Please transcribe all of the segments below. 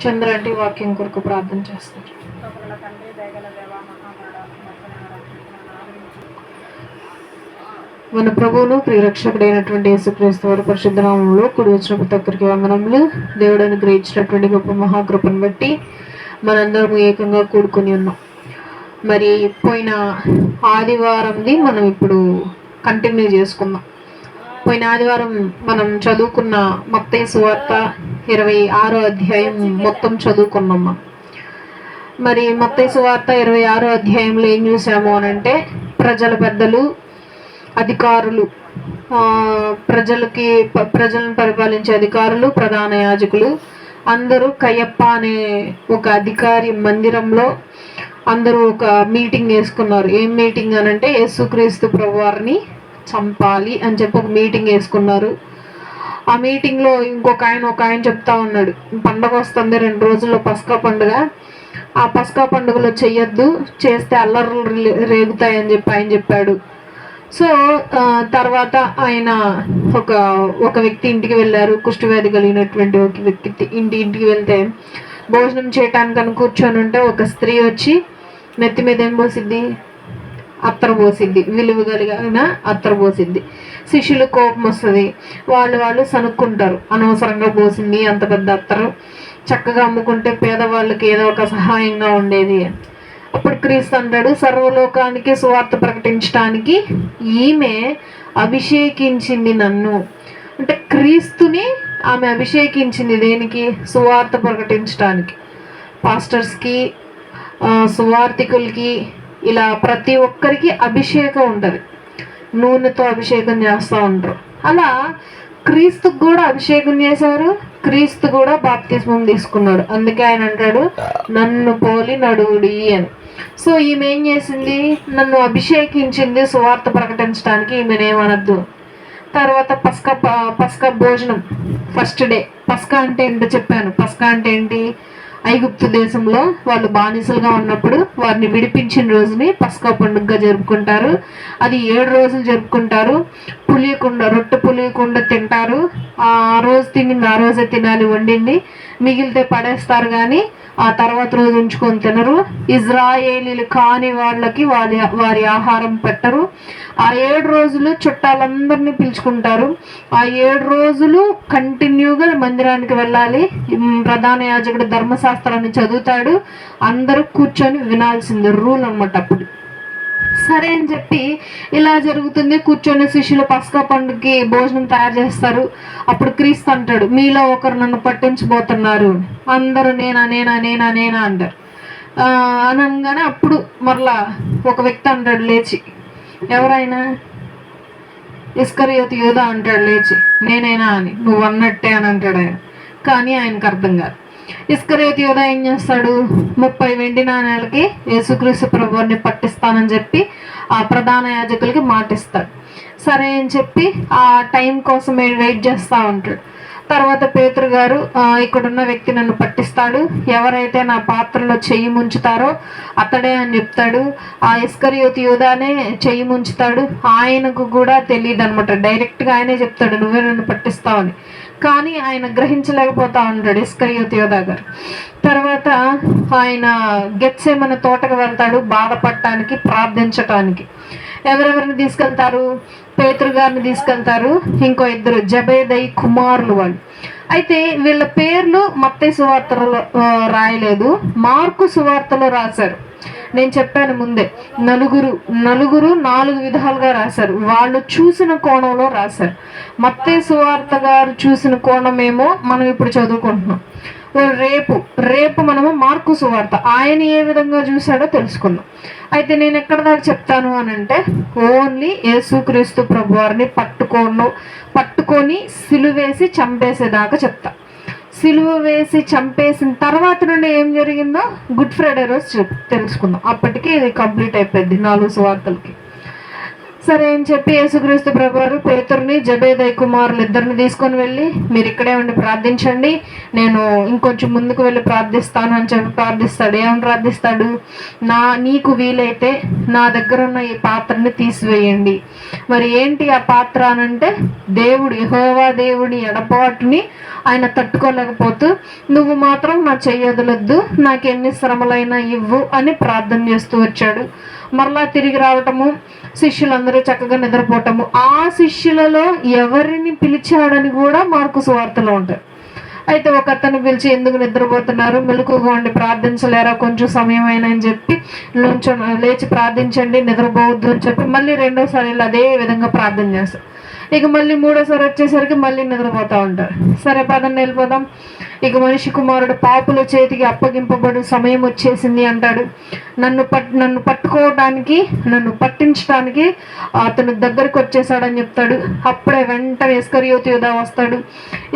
చంద్ర అంటే వాక్యం కొరకు ప్రార్థన చేస్తారు. మన ప్రభువును ప్రియరక్షకుడైనటువంటి యేసుక్రీస్తు వారి పరిశుద్ధ నామములో కూడి వచ్చిన ప్రతి ఒక్కరికి వందనములు. దేవుడు అనుగ్రహించినటువంటి గొప్ప మహాకృపను బట్టి మనందరం ఏకంగా కూడుకొని ఉన్నాం. మరి పోయిన ఆదివారంది మనం ఇప్పుడు కంటిన్యూ చేసుకుందాం. పోయిన ఆదివారం మనం చదువుకున్న మత్తయి సువార్త 26వ అధ్యాయం మొత్తం చదువుకున్నాం మనం. మరి మత్తయి సువార్త 26వ అధ్యాయంలో ఏం చూసాము అనంటే, ప్రజల పెద్దలు, అధికారులు, ప్రజలను పరిపాలించే అధికారులు, ప్రధాన యాజకులు అందరూ కయప్ప అనే ఒక అధికారి మందిరంలో అందరూ ఒక మీటింగ్ వేసుకున్నారు. ఏం మీటింగ్ అనంటే, యేసుక్రీస్తు ప్రభువారిని చంపాలి అని చెప్పి ఒక మీటింగ్ వేసుకున్నారు. ఆ మీటింగ్లో ఒక ఆయన చెప్తా ఉన్నాడు, పండగ వస్తుంది 2 రోజుల్లో పస్కా పండుగ. ఆ పస్కా పండుగలో చెయ్యొద్దు, చేస్తే అల్లర్లు రేగుతాయని చెప్పి ఆయన చెప్పాడు. సో తర్వాత ఆయన ఒక వ్యక్తి ఇంటికి వెళ్ళారు. కుష్ఠవ్యాధి కలిగినటువంటి ఒక వ్యక్తి ఇంటికి వెళ్తే భోజనం చేయటానికని కూర్చొని ఉంటే ఒక స్త్రీ వచ్చి నెత్తి మీద ఏం పోసిద్ది? అత్తరు పోసిద్ది. విలువ కలిగిన అత్తరు పోసిద్ది. శిష్యులు కోపం వస్తుంది. వాళ్ళు సనుక్కుంటారు, అనవసరంగా పోసింది అంత పెద్ద అత్తరు, చక్కగా అమ్ముకుంటే పేదవాళ్ళకి ఏదో ఒక సహాయంగా ఉండేది. అప్పుడు క్రీస్తు అంటాడు, సర్వలోకానికి సువార్త ప్రకటించడానికి ఈమె అభిషేకించింది నన్ను. అంటే క్రీస్తుని ఆమె అభిషేకించింది దేనికి? సువార్త ప్రకటించడానికి. పాస్టర్స్కి, సువార్థికులకి, ఇలా ప్రతి ఒక్కరికి అభిషేకం ఉంటుంది. నూనెతో అభిషేకం చేస్తూ ఉంటారు. అలా క్రీస్తుకు కూడా అభిషేకం చేశారు. క్రీస్తు కూడా బాప్తిస్మం తీసుకున్నాడు. అందుకే ఆయన అంటాడు, నన్ను పోలి నడువుడి అని. సో ఈమె ఏం చేసింది? నన్ను అభిషేకించింది సువార్త ప్రకటించడానికి. ఈమెనేమనద్దు. తర్వాత పస్కా భోజనం ఫస్ట్ డే. పస్కా అంటే ఏంటో చెప్పాను. పస్కా అంటే ఏంటి? ఐగుప్తు దేశంలో వాళ్ళు బానిసలుగా ఉన్నప్పుడు వారిని విడిపించిన రోజుని పస్కా పండుగగా జరుపుకుంటారు. అది 7 రోజులు జరుపుకుంటారు. రొట్టె పులియకుండా తింటారు. ఆ రోజు తినింది ఆ రోజే తినాలి, వండింది. మిగిలితే పడేస్తారు, కానీ ఆ తర్వాత రోజు ఉంచుకొని తినరు. ఇజ్రాయేలీలు కాని వాళ్ళకి వారి ఆహారం పెట్టరు. ఆ 7 రోజులు చుట్టాలందరినీ పిలుచుకుంటారు. ఆ 7 రోజులు కంటిన్యూగా మందిరానికి వెళ్ళాలి. ప్రధాన యాజకుడు ధర్మశాస్త్రాన్ని చదువుతాడు. అందరూ కూర్చొని వినాల్సింది రూల్ అన్నమాట. అప్పుడు సరే అని చెప్పి ఇలా జరుగుతుంది. కూర్చొని శిష్యులు పస్కా పండుగకి భోజనం తయారు చేస్తారు. అప్పుడు క్రీస్తు అంటాడు, మీలో ఒకరు నన్ను పట్టించబోతున్నారు. అందరూ నేనా అంటారు. అనగానే అప్పుడు మరలా ఒక వ్యక్తి అంటాడు లేచి, ఎవరైనా? ఇస్కరియోతు యూదా అంటాడు లేచి, నేనేనా అని. నువ్వు అన్నట్టే అని అంటాడు ఆయన. కానీ ఆయనకు అర్థం కాదు. ఇస్కరియోతు యూదా ఏం చేస్తాడు? 30 వెండి నాణేలకి యేసుక్రీస్తు ప్రభువుని పట్టిస్తానని చెప్పి ఆ ప్రధాన యాజకులకి మాటిస్తాడు. సరే అని చెప్పి ఆ టైం కోసం వెయిట్ చేస్తూ ఉంటాడు. తర్వాత పేతురు గారు, ఇక్కడున్న వ్యక్తి నన్ను పట్టిస్తాడు, ఎవరైతే నా పాత్రలో చెయ్యి ముంచుతారో అతడే అని చెప్తాడు. ఆ ఇస్కరియోతు యూదానే చెయ్యి ముంచుతాడు. ఆయనకు కూడా తెలియదు అనమాట. డైరెక్ట్గా ఆయనే చెప్తాడు, నువ్వే నన్ను పట్టిస్తావని. కానీ ఆయన గ్రహించలేకపోతా ఉంటాడు ఇస్కరియోతు యూదా గారు. తర్వాత ఆయన గెత్సేమనే తోటకు వెళ్తాడు బాధపడటానికి, ప్రార్థించటానికి. ఎవరెవరిని తీసుకెళ్తారు? పేతురు గారిని తీసుకెళ్తారు. ఇంకో 2 జబేదై కుమారులు వాళ్ళు. అయితే వీళ్ళ పేర్లు మత్తయి సువార్తలో రాయలేదు, మార్కు సువార్తలో రాశారు. నేను చెప్పాను ముందే, నలుగురు 4 విధాలుగా రాశారు. వాళ్ళు చూసిన కోణంలో రాశారు. మత్తయి సువార్త గారు చూసిన కోణమేమో మనం ఇప్పుడు చదువుకుంటున్నాం. రేపు మనము మార్కు సువార్త ఆయన ఏ విధంగా చూశాడో తెలుసుకున్నాం. అయితే నేను ఎక్కడ దాకా చెప్తాను అనంటే, ఓన్లీ యేసుక్రీస్తు ప్రభువారిని పట్టుకొని సిలువేసి చంపేసేదాకా చెప్తా. సిలువ వేసి చంపేసిన తర్వాత నుండి ఏం జరిగిందో గుడ్ ఫ్రైడే రోజు తెలుసుకుందాం. అప్పటికి ఇది కంప్లీట్ అయిపోయింది 4 సువార్తలకి. సరే అని చెప్పి యేసుక్రీస్తు ప్రభువారు పేతురుని జబేదయి కుమారులు ఇద్దరిని తీసుకొని వెళ్ళి మీరు ఇక్కడే ఉండి ప్రార్థించండి, నేను ఇంకొంచెం ముందుకు వెళ్ళి ప్రార్థిస్తాను అని చెప్పి ప్రార్థిస్తాడు. ఏమని ప్రార్థిస్తాడు? నీకు వీలైతే నా దగ్గర ఉన్న ఈ పాత్రని తీసివేయండి. మరి ఏంటి ఆ పాత్ర అనంటే యెహోవా దేవుడి ఎడబాటుని ఆయన తట్టుకోలేకపోతూ నువ్వు మాత్రం నా చెయ్యొదలొద్దు, నాకు ఎన్ని శ్రమలైనా ఇవ్వు అని ప్రార్థన చేస్తూ వచ్చాడు. మరలా తిరిగి రావటము, శిష్యులందరూ చక్కగా నిద్రపోవటము. ఆ శిష్యులలో ఎవరిని పిలిచాడని కూడా మార్కు సువార్తలో ఉంటారు. అయితే ఒక అతను పిలిచి ఎందుకు నిద్రపోతున్నారు, మెలకుగా ఉండి ప్రార్థించలేరా, కొంచెం సమయం అయినా అని చెప్పి లేచి ప్రార్థించండి, నిద్రపోవద్దు అని చెప్పి మళ్ళీ రెండోసారి అదే విధంగా ప్రార్థన చేస్తారు. ఇక మళ్ళీ మూడోసారి వచ్చేసరికి మళ్ళీ నిద్రపోతూ ఉంటారు. సరే పదండి వెళ్ళిపోదాం, ఇక మనిషి కుమారుడు పాపుల చేతికి అప్పగింపబడు సమయం వచ్చేసింది అంటాడు. నన్ను పట్టుకోవడానికి, నన్ను పట్టించడానికి అతను దగ్గరకు వచ్చేసాడని చెప్తాడు. అప్పుడే వెంటనే ఇస్కరియోతు యూదా వస్తాడు.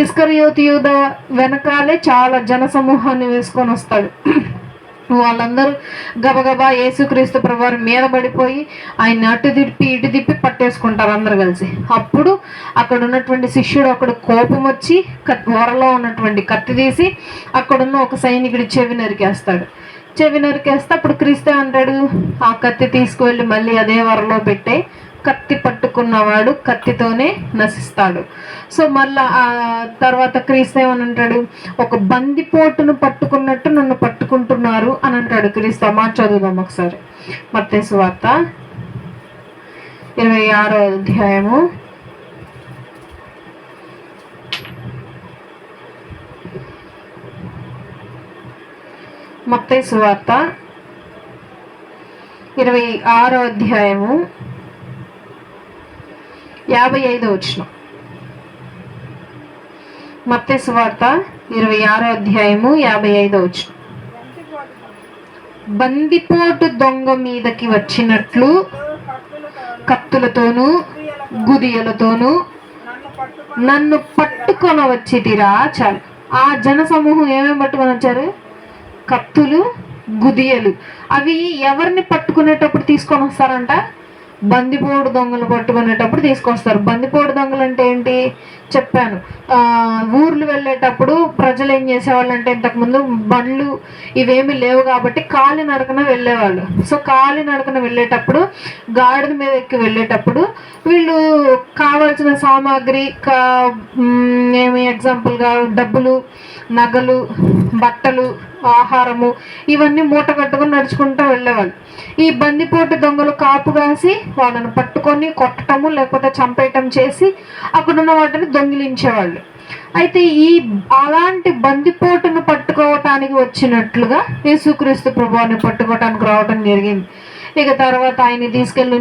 ఇస్కరియోతు యూదా వెనకాలే చాలా జన సమూహాన్ని వేసుకొని వస్తాడు. వాళ్ళందరూ గబగబా యేసుక్రీస్తు ప్రభువారి మీద పడిపోయి ఆయన అటు తిప్పి ఇటు తిప్పి పట్టేసుకుంటారు అందరు కలిసి. అప్పుడు అక్కడ ఉన్నటువంటి శిష్యుడు ఒకడు కోపం వచ్చి వరలో ఉన్నటువంటి కత్తి తీసి అక్కడున్న ఒక సైనికుడి చెవి నరికేస్తే అప్పుడు క్రీస్తు అంటాడు, ఆ కత్తి తీసుకువెళ్ళి మళ్ళీ అదే వరలో పెట్టే, కత్తి పట్టుకున్నవాడు కత్తితోనే నశిస్తాడు. సో మళ్ళా ఆ తర్వాత క్రీస్తు ఏమని అంటాడు, ఒక బందిపోటును పట్టుకున్నట్టు నన్ను పట్టుకుంటున్నారు అని అంటాడు క్రీస్తు. మాట చదువుదాం ఒకసారి. మత్తయి సువార్త 26వ అధ్యాయము 26వ అధ్యాయము 55వ వచనం. మత్తయి సువార్త 26వ అధ్యాయము 55వ వచనం. బందిపోటు దొంగ మీదకి వచ్చినట్లు కత్తులతోనూ గుదియలతోనూ నన్ను పట్టుకొని వచ్చితిరా. చాలు. ఆ జన సమూహం ఏమేమి పట్టుకొని వచ్చారు? కత్తులు, గుదియలు. అవి ఎవరిని పట్టుకునేటప్పుడు తీసుకొని వస్తారంట? బందిపోడు దొంగలు పట్టుకునేటప్పుడు తీసుకొస్తారు. బందిపోడు దొంగలు అంటే ఏంటి చెప్పాను. ఊర్లు వెళ్ళేటప్పుడు ప్రజలు ఏం చేసేవాళ్ళు అంటే, ఇంతకుముందు బండ్లు ఇవేమి లేవు కాబట్టి కాలి నడకన వెళ్ళేవాళ్ళు. సో కాలి నడకన వెళ్ళేటప్పుడు, గాడిద మీద ఎక్కి వెళ్ళేటప్పుడు వీళ్ళు కావాల్సిన సామాగ్రి, ఏమి ఎగ్జాంపుల్గా డబ్బులు, నగలు, బట్టలు, ఆహారము ఇవన్నీ మూట కట్టుకుని నడుచుకుంటూ వెళ్ళేవాళ్ళు. ఈ బందిపోటు దొంగలు కాపు కాసి వాళ్ళని పట్టుకొని కొట్టటము లేకపోతే చంపేయటం చేసి అక్కడున్న వాటిని దొంగిలించేవాళ్ళు. అయితే అలాంటి బందిపోటును పట్టుకోవటానికి వచ్చినట్లుగా యేసుక్రీస్తు ప్రభువుని పట్టుకోవటానికి రావటం జరిగింది. ఇక తర్వాత ఆయన్ని తీసుకెళ్ళి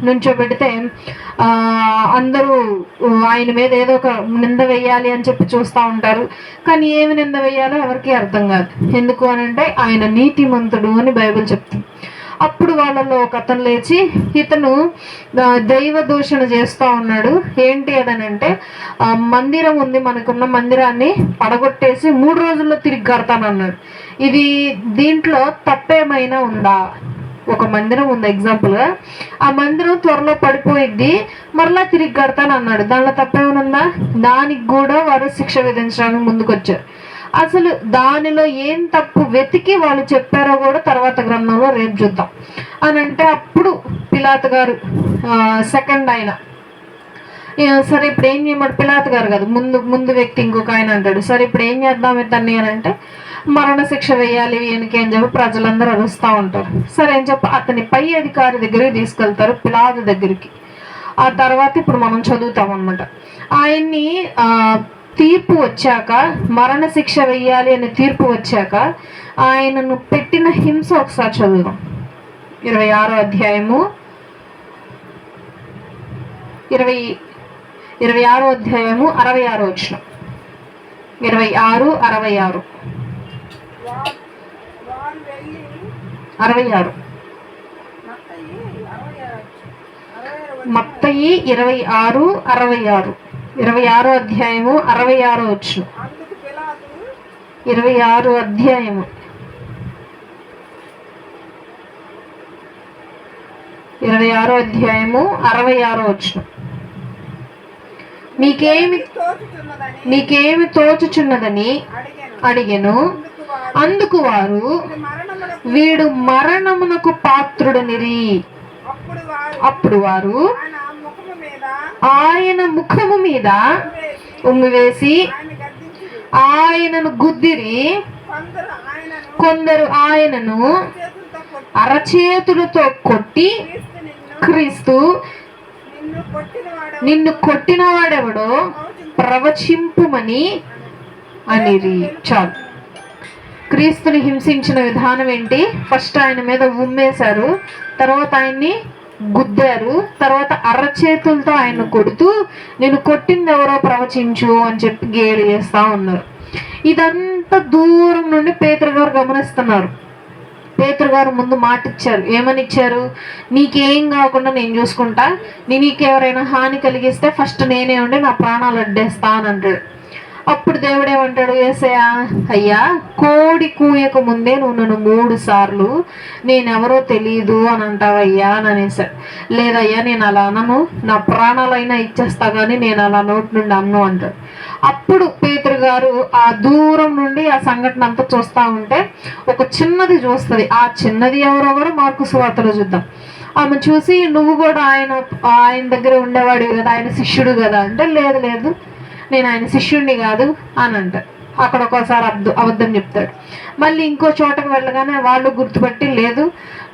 నుంచోబెడితే అందరూ ఆయన మీద ఏదో ఒక నింద వేయాలి అని చెప్పి చూస్తూ ఉంటారు. కానీ ఏమి నింద వేయాలో ఎవరికి అర్థం కాదు. ఎందుకు అనంటే ఆయన నీతిమంతుడు అని బైబిల్ చెప్తుంది. అప్పుడు వాళ్ళలో ఒక అతను లేచి, ఇతను దైవ దూషణ చేస్తూ ఉన్నాడు. ఏంటి అదనంటే, మందిరం ఉంది, మనకున్న మందిరాన్ని పడగొట్టేసి 3 రోజుల్లో తిరిగి కడతానన్నాడు. దీంట్లో తప్పేమైనా ఉందా? ఒక మందిరం ఉంది ఎగ్జాంపుల్గా, ఆ మందిరం త్వరలో పడిపోయిద్ది, మరలా తిరిగి కడతాను అన్నాడు. దానిలో తప్పేమైనా ఉందా? దానికి కూడా వారు శిక్ష విధించడానికి ముందుకొచ్చారు. అసలు దానిలో ఏం తప్పు వెతికి వాళ్ళు చెప్పారో కూడా తర్వాత గ్రంథంలో రేపు చూద్దాం అని అంటే, అప్పుడు పిలాతు గారు సెకండ్ ఆయన, సరే ఇప్పుడు ఏం చేయమంటాడు? పిలాతు గారు కాదు, ముందు వ్యక్తి ఇంకొక ఆయన అంటాడు, సరే ఇప్పుడు ఏం చేద్దాం ఇతన్ని అని అంటే, మరణ శిక్ష వేయాలి ఈయనకి అని చెప్పి ప్రజలందరూ అరుస్తూ ఉంటారు. సరే అని చెప్పి అతని పై అధికారి దగ్గరికి తీసుకెళ్తారు, పిలాతు దగ్గరికి. ఆ తర్వాత ఇప్పుడు మనం చదువుతాం అనమాట. ఆయన్ని తీర్పు వచ్చాక, మరణ శిక్ష వెయ్యాలి అనే తీర్పు వచ్చాక ఆయనను పెట్టిన హింస ఒకసారి చదువుదాం. 26వ అధ్యాయము 26వ అధ్యాయము 66వ వచనం. 26:66 66. మత్తయి 26:66. 26వ అధ్యాయము 66వ వచనం. 26వ అధ్యాయము 26వ అధ్యాయము 66వ వచనం. మీకేమి తోచుచున్నదని అడిగెను. అందుకు వారు, వీడు మరణమునకు పాత్రుడనిరి. అప్పుడు వారు ఆయన ముఖము మీద ఉమ్మివేసి ఆయనను గుద్దిరి. కొందరు ఆయనను అరచేతులతో కొట్టి, క్రీస్తు, నిన్ను కొట్టిన వాడెవడో ప్రవచింపుమని అనిరి. చాలు. క్రీస్తుని హింసించిన విధానం ఏంటి? ఫస్ట్ ఆయన మీద ఉమ్మేశారు, తర్వాత ఆయన్ని గుద్దారు, తర్వాత అరచేతులతో ఆయన కొడుతూ నేను కొట్టింది ఎవరో ప్రవచించు అని చెప్పి గేలి చేస్తా ఉన్నారు. ఇదంతా దూరం నుండి పేతురు గారు గమనిస్తున్నారు. పేతురు గారు ముందు మాట ఇచ్చారు. ఏమని ఇచ్చారు? నీకేం కాకుండా నేను చూసుకుంటా, నీకెవరైనా హాని కలిగిస్తే ఫస్ట్ నేనే ఉండి నా ప్రాణాలు అడ్డేస్తా అని అంటాడు. అప్పుడు దేవుడు ఏమంటాడు? యేసయ్యా, అయ్యా, కోడి కూయక ముందే నువ్వు నన్ను 3 సార్లు నేనెవరో తెలియదు అని అంటావయ్యా అని అనేసాడు. లేదయ్యా, నేను అలా అనను, నా ప్రాణాలైనా ఇచ్చేస్తా కానీ నేను అలా నోటి నుండి అన్ను అంటాడు. అప్పుడు పేతురు గారు ఆ దూరం నుండి ఆ సంఘటన అంతా చూస్తూ ఉంటే ఒక చిన్నది చూస్తుంది. ఆ చిన్నది ఎవరో కూడా మార్కు సువార్తలో చూద్దాం. ఆమె చూసి, నువ్వు కూడా ఆయన దగ్గర ఉండేవాడివి కదా, ఆయన శిష్యుడు కదా అంటే, లేదు నేను ఆయన శిష్యుడిని కాదు అని అంటారు. అక్కడ ఒకసారి అబద్ధం చెప్తాడు. మళ్ళీ ఇంకో చోటకు వెళ్ళగానే వాళ్ళు గుర్తుపట్టి, లేదు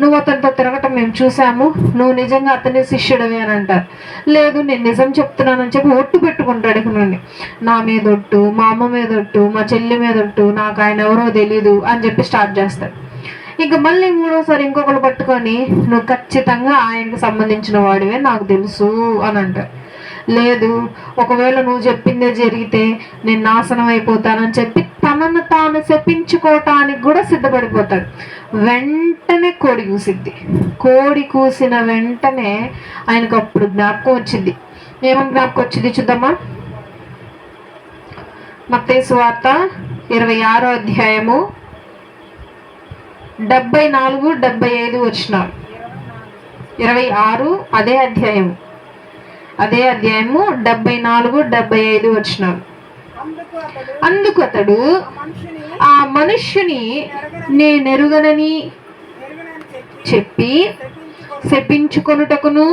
నువ్వు అతనితో తిరగటం మేము చూసాము, నువ్వు నిజంగా అతని శిష్యుడవే అని అంటారు. లేదు నేను నిజం చెప్తున్నానని చెప్పి ఒట్టు పెట్టుకుంటాడు. ఇక నుండి నా మీద ఒట్టు, మా అమ్మ మీద ఒట్టు, మా చెల్లి మీద ఒట్టు, నాకు ఆయన ఎవరో తెలీదు అని చెప్పి స్టార్ట్ చేస్తాడు. ఇంకా మళ్ళీ 3వసారి ఇంకొకరు పట్టుకొని, నువ్వు ఖచ్చితంగా ఆయనకు సంబంధించిన వాడివే, నాకు తెలుసు అని అంటారు. లేదు, ఒకవేళ నువ్వు చెప్పిందే జరిగితే నేను నాశనం అయిపోతానని చెప్పి తనను తాను శపించుకోవటానికి కూడా సిద్ధపడిపోతాడు. వెంటనే కోడి కూసిద్ది. కోడి కూసిన వెంటనే ఆయనకు అప్పుడు జ్ఞాపకం వచ్చింది. ఏమని జ్ఞాపకం వచ్చింది చూద్దామా? మత్తయి సువార్త 26వ అధ్యాయము 74, 75 వచనాలు. 26 అదే అధ్యాయము 74, 75 వచనాలు. అందుకు అతడు ఆ మనుష్యుని నేనెరుగనని చెప్పి శపించుకొనుటకును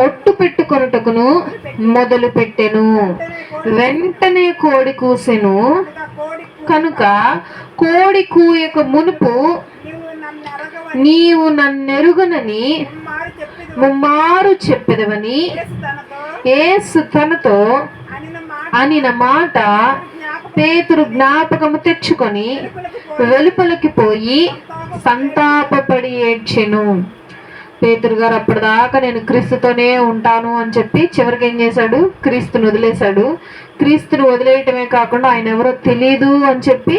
ఒట్టు పెట్టుకొనుటకును మొదలు పెట్టెను. వెంటనే కోడి కూసెను. కనుక కోడి కూయక మునుపు నీవు నన్నెరుగనని ముమ్మారు చెప్పెదవని యేసు తనతో అనిన మాట పేతురు జ్ఞాపకము తెచ్చుకొని వెలుపలికి పోయి సంతాపపడి ఏడ్చెను. పేతురు గారు అప్పటిదాకా నేను క్రీస్తుతోనే ఉంటాను అని చెప్పి చివరికి ఏం చేశాడు? క్రీస్తుని వదిలేశాడు. క్రీస్తుని వదిలేయటమే కాకుండా ఆయన ఎవరో తెలియదు అని చెప్పి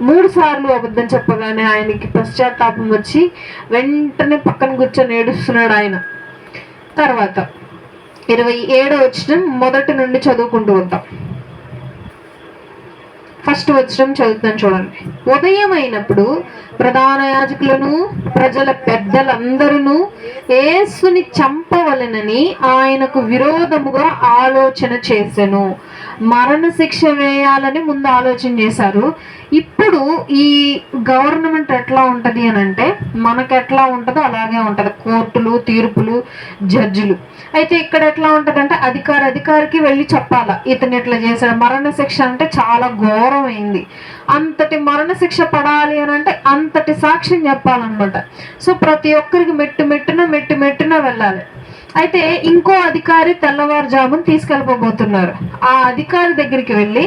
3 సార్లు అబద్ధం చెప్పగానే ఆయనకి పశ్చాత్తాపం వచ్చి వెంటనే పక్కన కూర్చొని ఏడుస్తున్నాడు ఆయన. తర్వాత 27వ వచనం మొదటి నుండి చదువుకుంటూ వద్దాం. ఫస్ట్ వచనం చదువుతాను చూడండి. ఉదయం అయినప్పుడు ప్రధాన యాజకులను ప్రజల పెద్దలందరూ యేసుని చంపవలెనని ఆయనకు విరోధముగా ఆలోచన చేసెను. మరణ శిక్ష వేయాలని ముందు ఆలోచన చేశారు. ఇప్పుడు ఈ గవర్నమెంట్ ఎట్లా ఉంటుంది అని అంటే మనకు ఎట్లా ఉంటుందో అలాగే ఉంటుంది. కోర్టులు, తీర్పులు, జడ్జిలు. అయితే ఇక్కడ ఎట్లా ఉంటుంది అంటే అధికారికి వెళ్ళి చెప్పాలా ఇతను ఎట్లా చేశాడు. మరణ శిక్ష అంటే చాలా ఘోరమైంది. అంతటి మరణ శిక్ష పడాలి అని అంటే అంతటి సాక్ష్యం చెప్పాలన్నమాట. సో ప్రతి ఒక్కరికి మెట్టున వెళ్ళాలి. అయితే ఇంకో అధికారి తెల్లవారుజామున తీసుకెళ్ళిపోబోతున్నారు. ఆ అధికారి దగ్గరికి వెళ్ళి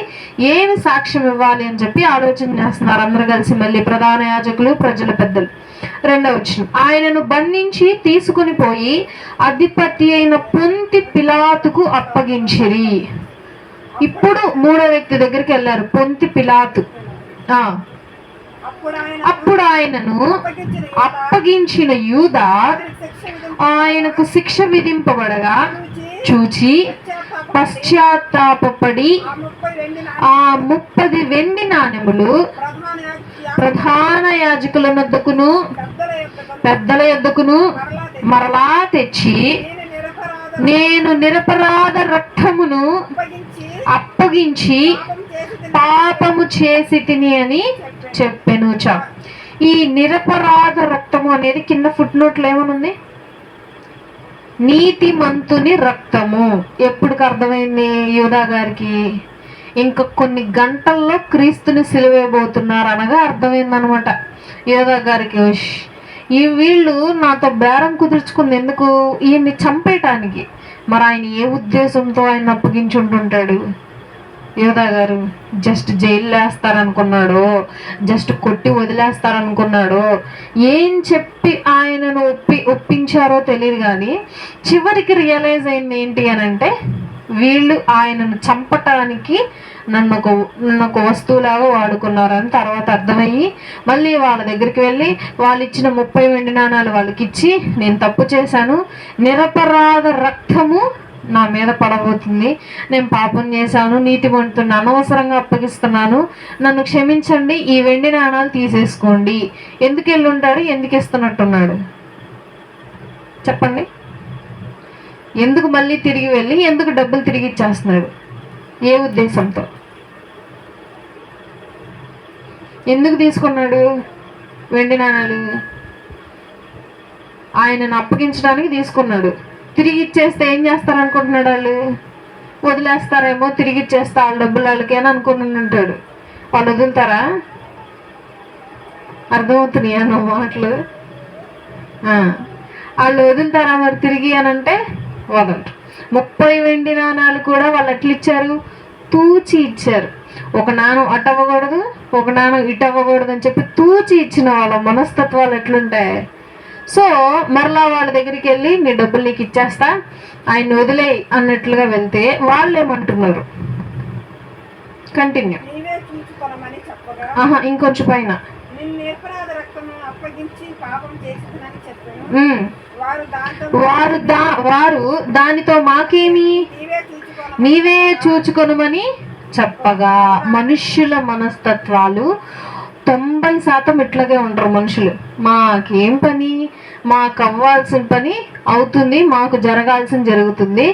ఏమి సాక్ష్యం ఇవ్వాలి అని చెప్పి ఆలోచన చేస్తున్నారు అందరూ కలిసి. మళ్ళీ ప్రధాన యాజకులు, ప్రజల పెద్దలు. 2వ వచనం. ఆయనను బంధించి తీసుకుని పోయి అధిపతి అయిన పొంతి పిలాతుకు అప్పగించిరి. ఇప్పుడు 3వ వ్యక్తి దగ్గరికి వెళ్ళారు, పొంతి పిలాతు. అప్పుడు ఆయనను అప్పగించిన యూదా ఆయనకు శిక్ష విధింపబడగా చూచి పశ్చాత్తాపడి ఆ 30 వెండి నాణెములు ప్రధాన యాజకుల యొద్దకును పెద్దల యొద్దకును మరలా తెచ్చి నేను నిరపరాధ రక్తమును అప్పగించి పాపము చేసి తిని అని చెప్పాను. ఈ నిరపరాధ రక్తము అనేది కింద ఫుట్ నోట్లో ఏమనుంది? నీతిమంతుని రక్తము. ఎప్పటికి అర్థమైంది యోధా గారికి? ఇంకా కొన్ని గంటల్లో క్రీస్తుని సిలువేయబోతున్నారు అనగా అర్థమైందనమాట యోధా గారికి. ఈ వీళ్ళు నాతో బేరం కుదుర్చుకుంది ఎందుకు? ఈయన్ని చంపేయటానికి. మరి ఆయన ఏ ఉద్దేశంతో ఆయన అప్పగించుంటుంటాడు? యోధా గారు జస్ట్ జైలు వేస్తారనుకున్నాడు, జస్ట్ కొట్టి వదిలేస్తారనుకున్నాడు, ఏం చెప్పి ఆయనను ఒప్పించారో తెలియదు. కానీ చివరికి రియలైజ్ అయింది ఏంటి అని అంటే, వీళ్ళు ఆయనను చంపటానికి నన్ను ఒక వస్తువులాగా వాడుకున్నారని తర్వాత అర్థమయ్యి మళ్ళీ వాళ్ళ దగ్గరికి వెళ్ళి వాళ్ళు ఇచ్చిన 30 వెండి నాణాలు వాళ్ళకి ఇచ్చి, నేను తప్పు చేశాను, నిరపరాధ రక్తము నా మీద పడబోతుంది, నేను పాపం చేశాను, నీతిమంతుడిని అనవసరంగా అప్పగిస్తున్నాను, నన్ను క్షమించండి, ఈ వెండి నాణాలు తీసేసుకోండి. ఎందుకు వెళ్ళి ఉంటాడు? ఎందుకు ఇస్తున్నట్టున్నాడు చెప్పండి? ఎందుకు మళ్ళీ తిరిగి వెళ్ళి ఎందుకు డబ్బులు తిరిగి ఇచ్చేస్తున్నాడు? ఏ ఉద్దేశంతో? ఎందుకు తీసుకున్నాడు వెండి నాణాలు? ఆయనను అప్పగించడానికి తీసుకున్నాడు. తిరిగి ఇచ్చేస్తే ఏం చేస్తారనుకుంటున్నాడు? వాళ్ళు వదిలేస్తారేమో, తిరిగి ఇచ్చేస్తా వాళ్ళ డబ్బులు వాళ్ళకి అని అనుకుని ఉంటాడు. వాళ్ళు వదులుతారా? అర్థమవుతున్నాయి అన్న మాటలు. వాళ్ళు వదులుతారా మరి తిరిగి అని అంటే? వదలరు. 30 వెండి నాణాలు కూడా వాళ్ళు ఎట్లా ఇచ్చారు? తూచి ఇచ్చారు. ఒక నాణం అటు అవ్వకూడదు, ఒక నాణం ఇటు అవ్వకూడదు అని చెప్పి తూచి ఇచ్చిన వాళ్ళ మనస్తత్వాలు ఎట్లుంటాయి? సో మరలా వాళ్ళ దగ్గరికి వెళ్ళి నీ డబ్బులు నీకు ఇచ్చేస్తా, ఆయన వదిలే అన్నట్లుగా వెళ్తే వాళ్ళు ఏమంటున్నారు? కంటిన్యూ. ఇంకొంచెం పైన వారు దానితో మాకేమి, నీవే చూచుకొనుమని చెప్పగా. మనుష్యుల మనస్తత్వాలు 90% ఇట్లాగే ఉంటారు మనుషులు. మాకేం పని, మాకు అవ్వాల్సిన పని అవుతుంది, మాకు జరగాల్సిన జరుగుతుంది,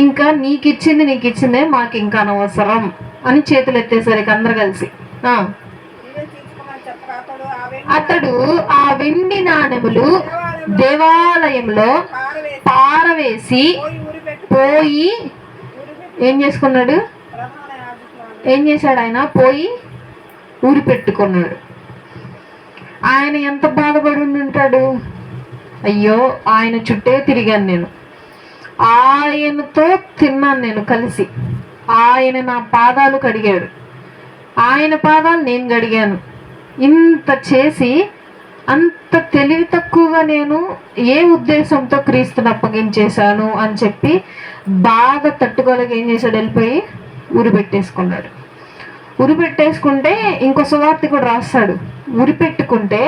ఇంకా నీకు ఇచ్చిందే మాకు ఇంకా అనవసరం అని చేతులు ఎత్తేసరికి అందరు కలిసి అతడు ఆ వెండి నాణెములు దేవాలయంలో పారవేసి పోయి ఏం చేసుకున్నాడు? ఏం చేశాడు ఆయన? పోయి ఊరి పెట్టుకున్నాడు. ఆయన ఎంత బాధపడి ఉంటాడు? అయ్యో, ఆయన చుట్టే తిరిగాను నేను, ఆయనతో తిన్నాను నేను కలిసి, ఆయన నా పాదాలు కడిగాడు, ఆయన పాదాలు నేను కడిగాను, ఇంత చేసి అంత తెలివి తక్కువగా నేను ఏ ఉద్దేశంతో క్రీస్తుని అప్పగించేశాను అని చెప్పి బాధ తట్టుకోలేక ఏం చేశాడు? వెళ్ళిపోయి ఉరి పెట్టేసుకున్నాడు. ఉరి పెట్టేసుకుంటే ఇంకో సువార్తికుడు రాస్తాడు, ఉరి పెట్టుకుంటే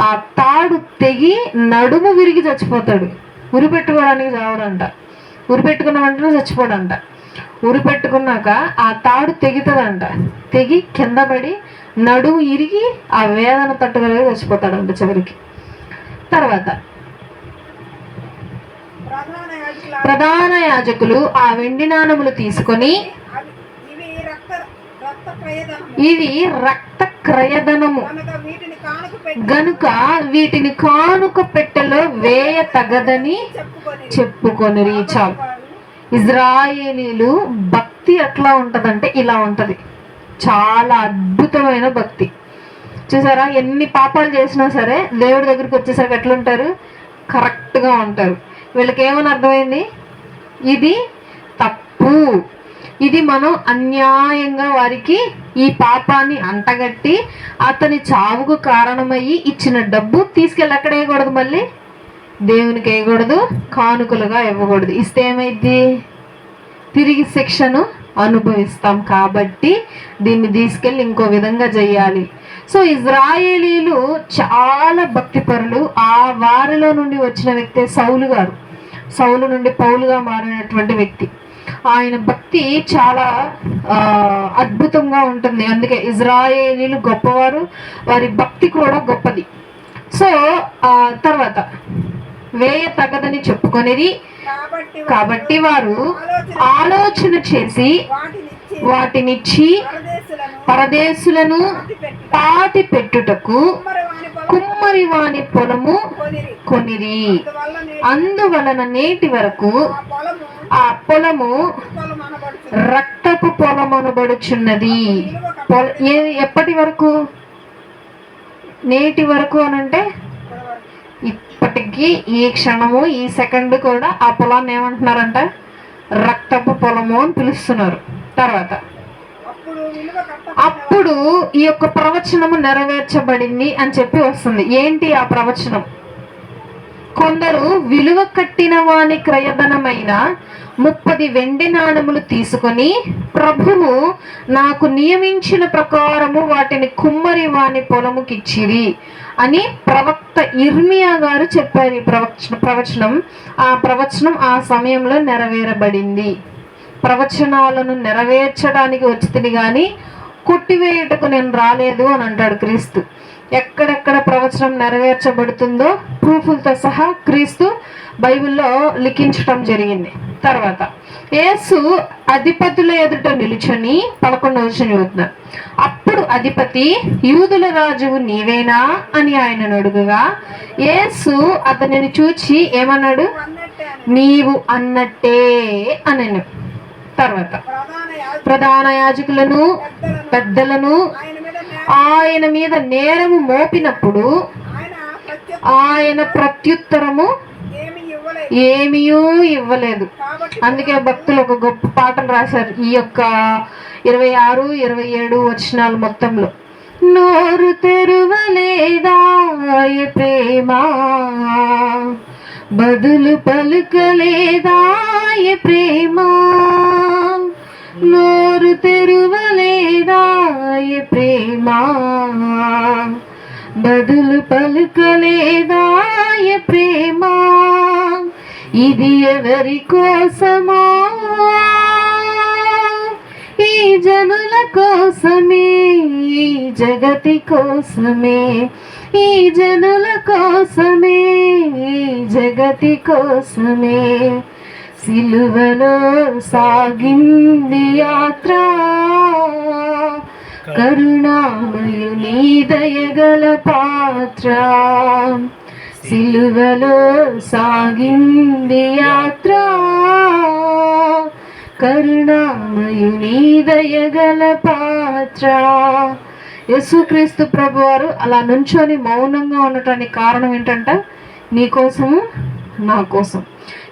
ఆ తాడు తెగి నడుము విరిగి చచ్చిపోతాడు. ఉరి పెట్టుకోవడానికి చావడంట, ఉరి పెట్టుకున్న వెంటనే చచ్చిపోడంట. ఉరి పెట్టుకున్నాక ఆ తాడు తెగుతుందంట, తెగి కింద పడి నడుము ఇరిగి ఆ వేదన తట్టుకోలేక చచ్చిపోతాడంట చివరికి. తర్వాత ప్రధాన యాజకులు ఆ వెండి నాణములు తీసుకొని, ఇది రక్త క్రయధనము గనుక వీటిని కానుక పెట్టెలో వేయ తగదని చెప్పుకొనిరి. చాలు. ఇజ్రాయేలీలు భక్తి ఎట్లా ఉంటదంటే ఇలా ఉంటది, చాలా అద్భుతమైన భక్తి. చూసారా, ఎన్ని పాపాలు చేసినా సరే దేవుడి దగ్గరికి వచ్చేసరికి ఎట్లుంటారు? కరెక్ట్గా ఉంటారు. వీళ్ళకి ఏమని అర్థమైంది? ఇది తప్పు, ఇది మనం అన్యాయంగా వారికి ఈ పాపాన్ని అంటగట్టి అతని చావుకు కారణమయ్యి ఇచ్చిన డబ్బు తీసుకెళ్ళి ఎక్కడ వేయకూడదు, మళ్ళీ దేవునికి వేయకూడదు, కానుకలుగా ఇవ్వకూడదు. ఇస్తే ఏమైంది? తిరిగి శిక్షను అనుభవిస్తాం. కాబట్టి దీన్ని తీసుకెళ్ళి ఇంకో విధంగా చేయాలి. సో ఇజ్రాయేలీలు చాలా భక్తిపరులు. ఆ వారిలో నుండి వచ్చిన వ్యక్తే సౌలు గారు. సౌలు నుండి పౌలుగా మారినటువంటి వ్యక్తి. ఆయన భక్తి చాలా అద్భుతంగా ఉంటుంది. అందుకే ఇజ్రాయేలీలు గొప్పవారు, వారి భక్తి కూడా గొప్పది. సో తర్వాత వేయ తగదని చెప్పుకొనిది. కాబట్టి వారు ఆలోచన చేసి వాటినిచ్చి పరదేశులను పాతి పెట్టుటకు కుమ్మరి వాని పొలము కొనిరి. అందువలన నేటి వరకు ఆ పొలము రక్తపు పొలమనబడుచున్నది. ఎప్పటి వరకు? నేటి వరకు అనంటే ఇప్పటికీ ఈ క్షణము ఈ సెకండ్ కూడా ఆ పొలాన్ని ఏమంటున్నారంట? రక్తపు పొలము అని పిలుస్తున్నారు. తర్వాత అప్పుడు ఈ యొక్క ప్రవచనము నెరవేర్చబడింది అని చెప్పి వస్తుంది. ఏంటి ఆ ప్రవచనం? కొందరు విలువ కట్టిన వాని క్రయధనమైన 30 వెండి నాణములు తీసుకొని, ప్రభువు నాకు నియమించిన ప్రకారము వాటిని కుమ్మరి వాని పొలముకిచ్చిరి అని ప్రవక్త ఇర్మియా గారు చెప్పారు. ఈ ప్రవచనం ఆ సమయంలో నెరవేరబడింది. ప్రవచనాలను నెరవేర్చడానికి వచ్చింది కానీ కొట్టివేయుటకు నేను రాలేదు అని అంటాడు క్రీస్తు. ఎక్కడెక్కడ ప్రవచనం నెరవేర్చబడుతుందో ప్రూఫ్లతో సహా క్రీస్తు బైబిల్లో లిఖించటం జరిగింది. తర్వాత యేసు అధిపతుల ఎదుట నిలుచొని 11వ వచనం చదువుతున్నారు. అప్పుడు అధిపతి, యూదుల రాజువు నీవేనా అని ఆయనను అడుగుగా, యేసు అతనిని చూచి ఏమన్నాడు? నీవు అన్నట్టే అనెను. తర్వాత ప్రధాన యాజకులను పెద్దలను ఆయన మీద నేరము మోపినప్పుడు ఆయన ప్రత్యుత్తరము ఏమీ ఇవ్వలేదు. అందుకే భక్తులు ఒక గొప్ప పాటలు రాశారు ఈ యొక్క 26, 27 వచనాలు మొత్తంలో. నోరు తెరువలేదా ప్రేమ, బదులు పలుకలేదా ప్రేమ, నోరు తెరువలేదా ప్రేమ, బదులు పలుకలేదా ప్రేమ, ఇది ఎవరి కోసమా? ఈ జనుల కోసమే, ఈ జగతి కోసమే, ఈ జనుల కోసమే, ఈ జగతి కోసమే సిలువలో సాగింది యాత్ర, కరుణామయుని దయగల పాత్ర. సిలువలో సాగింది యాత్ర, కరుణామయుని దయగల పాత్ర. యేసుక్రీస్తు ప్రభువారు అలా నుంచొని మౌనంగా ఉండటానికి కారణం ఏంటంటే నీ కోసము నా కోసం.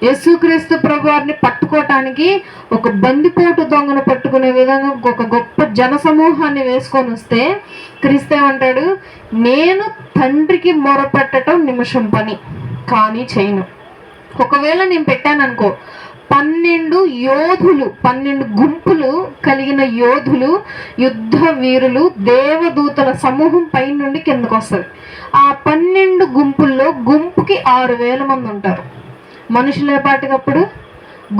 యేసుక్రీస్తు ప్రభువారిని పట్టుకోవటానికి ఒక బందిపోటు దొంగను పట్టుకునే విధంగా ఒక గొప్ప జన సమూహాన్ని వేసుకొని వస్తే క్రీస్తు ఏమంటాడు? నేను తండ్రికి మొరపెట్టడం నిమిషం పని, కానీ చేయను. ఒకవేళ నేను పెట్టాను అనుకో, 12 యోధులు, 12 గుంపులు కలిగిన యోధులు, యుద్ధ వీరులు, దేవదూతల సమూహం పై నుండి కిందకు వస్తుంది. ఆ 12 గుంపుల్లో గుంపుకి 6000 మంది ఉంటారు. మనుషులేపాటికప్పుడు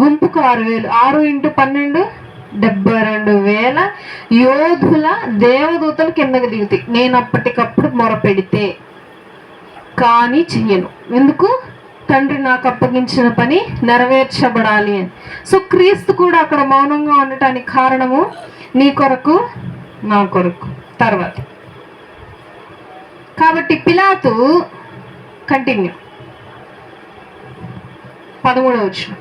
గుంపుకు 6000, 6 × 12 72,000 యోధుల దేవదూతలు కిందకి దిగుతాయి. నేను అప్పటికప్పుడు మొరపెడితే, కానీ చెయ్యను. ఎందుకు? తండ్రి నాకు అప్పగించిన పని నెరవేర్చబడాలి అని. సో క్రీస్తు కూడా అక్కడ మౌనంగా ఉండటానికి కారణము నీ కొరకు నా కొరకు. తర్వాత కాబట్టి పిలాతు కంటిన్యూ 13వ వచనం.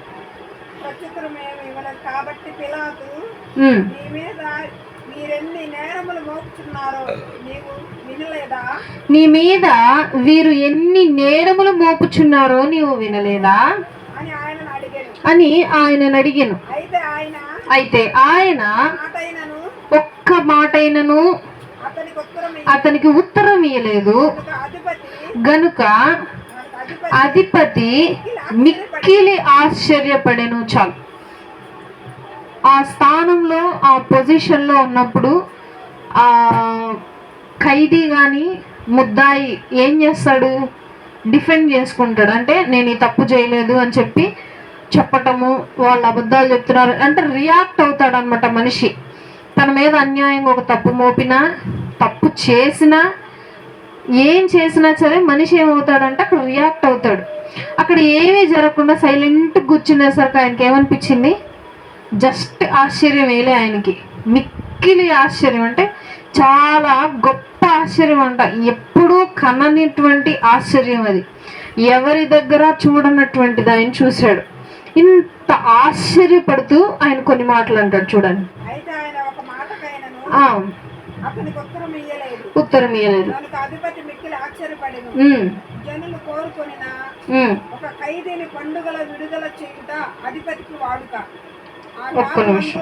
నీ మీద వీరు ఎన్ని నేరములు మోపుచున్నారో నీవు వినలేదా అని ఆయనను అడిగాను. అయితే ఆయన ఒక్క మాటైనను అతనికి ఉత్తరం ఇయ్యలేదు. గనుక అధిపతి మిక్కిలి ఆశ్చర్యపడెను. చాలు. ఆ స్థానంలో ఆ పొజిషన్లో ఉన్నప్పుడు ఆ ఖైదీ కానీ ముద్దాయి ఏం చేస్తాడు? డిఫెండ్ చేసుకుంటాడు. అంటే నేను ఈ తప్పు చేయలేదు అని చెప్పి చెప్పటము, వాళ్ళు అబద్ధాలు చెప్తున్నారు అంటే రియాక్ట్ అవుతాడు అనమాట మనిషి. తన మీద అన్యాయంగా ఒక తప్పు మోపినా, తప్పు చేసినా ఏం చేసినా సరే మనిషి ఏమవుతాడంటే అక్కడ రియాక్ట్ అవుతాడు. అక్కడ ఏమీ జరగకుండా సైలెంట్ కూర్చునేసరికి ఆయనకి ఏమనిపించింది? జస్ట్ ఆశ్చర్యం వేయలే ఆయనకి, మిక్కిలి ఆశ్చర్యం, అంటే చాలా గొప్ప ఆశ్చర్యం అంట. ఎప్పుడూ కననిటువంటి ఆశ్చర్యం అది, ఎవరి దగ్గర చూడనటువంటిది ఆయన చూశాడు. ఇంత ఆశ్చర్యపడుతూ ఆయన కొన్ని మాటలు అంటాడు చూడండి. ఉత్తరం ఇయ్యలేదు. జనులు కోరుకొనిన ఒక ఖైదీని పండుగల విడుదల చేయుట అధిపతికి వాడుక. ఒక్క నిమిషం.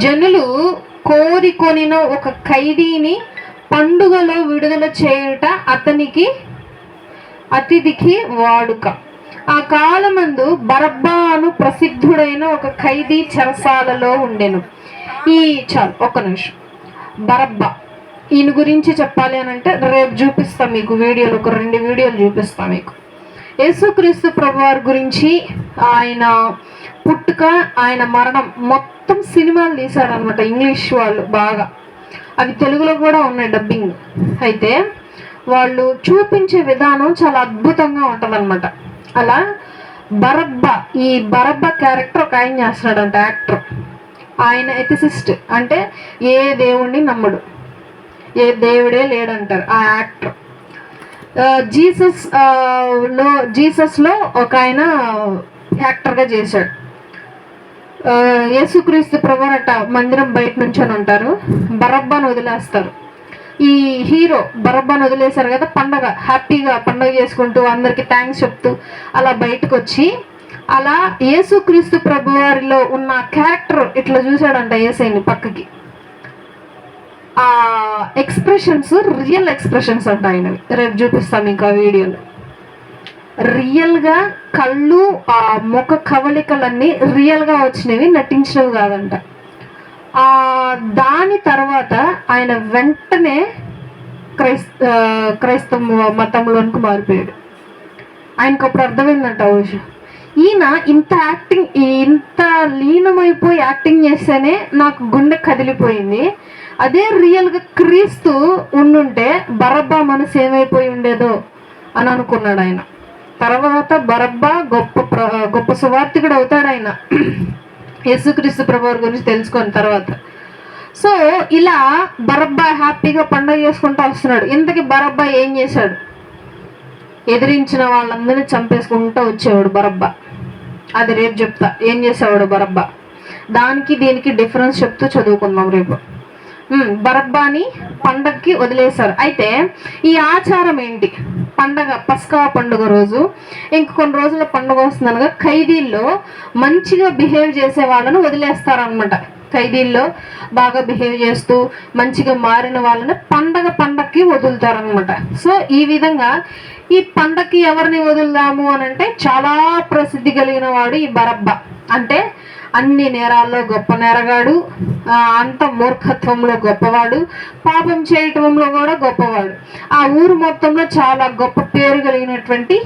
జనులు కోరికొనిన ఒక ఖైదీని పండుగలో విడుదల చేయుట అతిథికి వాడుక. ఆ కాలమందు బరబ్బా అను ప్రసిద్ధుడైన ఒక ఖైదీ చెరసాలలో ఉండెను. చాలు ఒక్క నిమిషం. బరబ్బా ఈయన గురించి చెప్పాలి అని అంటే రేపు చూపిస్తాం మీకు వీడియోలు, ఒక 2 వీడియోలు చూపిస్తాం మీకు. యేసుక్రీస్తు ప్రభువారి గురించి, ఆయన పుట్టుక, ఆయన మరణం మొత్తం సినిమాలు తీశారనమాట ఇంగ్లీష్ వాళ్ళు బాగా. అవి తెలుగులో కూడా ఉన్నాయి డబ్బింగ్. అయితే వాళ్ళు చూపించే విధానం చాలా అద్భుతంగా ఉంటుందన్నమాట. అలా ఈ బరబ్బా క్యారెక్టర్ ఒక ఆయన చేస్తున్నాడంట, యాక్టర్. ఆయన ఎథిసిస్ట్, అంటే ఏ దేవుణ్ణి నమ్మడు, ఏ దేవుడే లేడంటారు ఆ యాక్టర్. జీసస్లో ఒక ఆయన యాక్టర్గా చేశాడు. యేసుక్రీస్తు ప్రభువట మందిరం బయట నుంచొని ఉంటారు, బరబ్బాను వదిలేస్తారు. ఈ హీరో బరబ్బాను వదిలేశారు కదా, హ్యాపీగా పండగ చేసుకుంటూ అందరికి థ్యాంక్స్ చెప్తూ అలా బయటకు వచ్చి, అలా యేసుక్రీస్తు ప్రభువారిలో ఉన్న క్యారెక్టర్ ఇట్లా చూశాడంట యేసయ్యని పక్కకి. ఆ ఎక్స్ప్రెషన్స్ రియల్ ఎక్స్ప్రెషన్స్ అంట ఆయనవి. రేపు చూపిస్తాం మీకు ఆ వీడియోలో. రియల్గా కళ్ళు, ఆ ముఖ కవలికలన్నీ రియల్గా వచ్చినవి, నటించినవి కాదంట. దాని తర్వాత ఆయన వెంటనే క్రైస్తవ మతంలోనికి మారిపోయాడు. ఆయనకు అప్పుడు అర్థమైందంట, ఈయన ఇంత లీనమైపోయి యాక్టింగ్ చేస్తేనే నాకు గుండె కదిలిపోయింది. అదే రియల్గా క్రీస్తు ఉండుంటే బరబ్బా మనసు ఏమైపోయి ఉండేదో అని అనుకున్నాడు ఆయన. తర్వాత బరబ్బా గొప్ప సువార్తికుడు అవుతాడు ఆయన, యేసుక్రీస్తు ప్రభువారి గురించి తెలుసుకున్న తర్వాత. సో ఇలా బరబ్బా హ్యాపీగా పండుగ చేసుకుంటూ వస్తున్నాడు. ఇంతకీ బరబ్బా ఏం చేశాడు? ఎదిరించిన వాళ్ళందరినీ చంపేసుకుంటూ వచ్చేవాడు బరబ్బా. అది రేపు చెప్తా ఏం చేసేవాడు బరబ్బా. దానికి దీనికి డిఫరెన్స్ చెప్తూ చదువుకుందాం రేపు. బరబ్బాని పండగకి వదిలేశారు. అయితే ఈ ఆచారం ఏంటి? పండగ పస్కా పండుగ రోజు, ఇంక కొన్ని రోజుల పండుగ వస్తుందనగా ఖైదీల్లో మంచిగా బిహేవ్ చేసే వాళ్ళను వదిలేస్తారనమాట. ఖైదీల్లో బాగా బిహేవ్ చేస్తూ మంచిగా మారిన వాళ్ళని పండగకి వదులుతారనమాట. సో ఈ విధంగా ఈ పండగకి ఎవరిని వదులుదాము అని అంటే, చాలా ప్రసిద్ధి కలిగిన వాడు ఈ బరబ్బా. అంటే అన్ని నేరాల్లో గొప్ప నేరగాడు, అంత మూర్ఖత్వంలో గొప్పవాడు, పాపం చేయటంలో కూడా గొప్పవాడు, ఆ ఊరు మొత్తంలో చాలా గొప్ప పేరు కలిగినటువంటి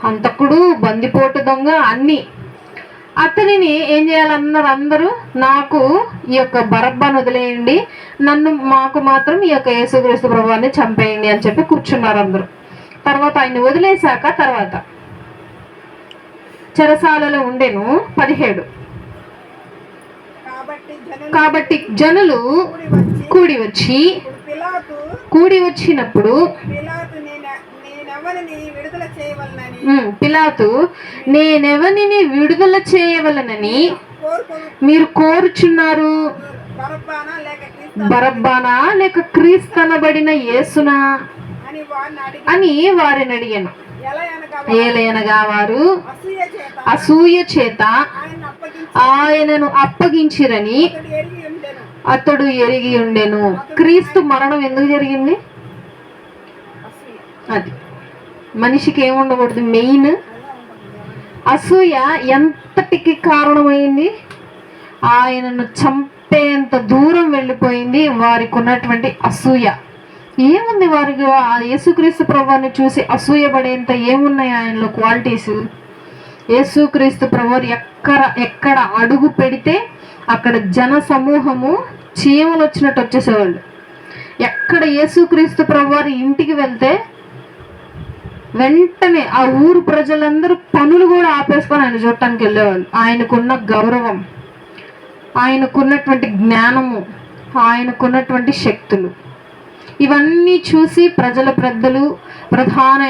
హంతకుడు, బందిపోటు దొంగ, అన్ని. అతనిని ఏం చేయాలన్నారు అందరూ? నాకు ఈ యొక్క బరబ్బాను వదిలేయండి, మాకు మాత్రం ఈ యొక్క యేసుక్రీస్తు ప్రభువాన్ని చంపేయండి అని చెప్పి కూర్చున్నారు అందరూ. తర్వాత ఆయన్ని వదిలేశాక తర్వాత చెరసాలలో ఉండెను. 17. కాబట్టి జనులు కూడి వచ్చినప్పుడు పిలాతు, నేనెవరిని విడుదల చేయవలనని మీరు కోరుచున్నారు? బరబ్బానా లేక క్రీస్తనబడిన యేసునా అని వారిని అడిగాను. ఏలయనగా వారు అసూయ చేత ఆయనను అప్పగించిరని అతడు ఎరిగి ఉండెను. క్రీస్తు మరణం ఎందుకు జరిగింది? అది మనిషికి ఏముండకూడదు, మెయిన్ అసూయ ఎంతటికి కారణమైంది? ఆయనను చంపేంత దూరం వెళ్ళిపోయింది వారికి ఉన్నటువంటి అసూయ. ఏముంది వారికి? యేసుక్రీస్తు ప్రభువుని చూసి అసూయపడేంత ఏమున్నాయి ఆయనలో క్వాలిటీస్? యేసుక్రీస్తు ప్రభువు ఎక్కడ అడుగు పెడితే అక్కడ జన సమూహము చీమలు వచ్చినట్టు వచ్చేసేవాళ్ళు. ఎక్కడ యేసుక్రీస్తు ప్రభువారి ఇంటికి వెళ్తే వెంటనే ఆ ఊరు ప్రజలందరూ పనులు కూడా ఆపేసుకొని ఆయన చూడటానికి వెళ్ళేవాళ్ళు. ఆయనకున్న గౌరవం, ఆయనకున్నటువంటి జ్ఞానము, ఆయనకున్నటువంటి శక్తులు, ఇవన్నీ చూసి పెద్దలు ప్రధాన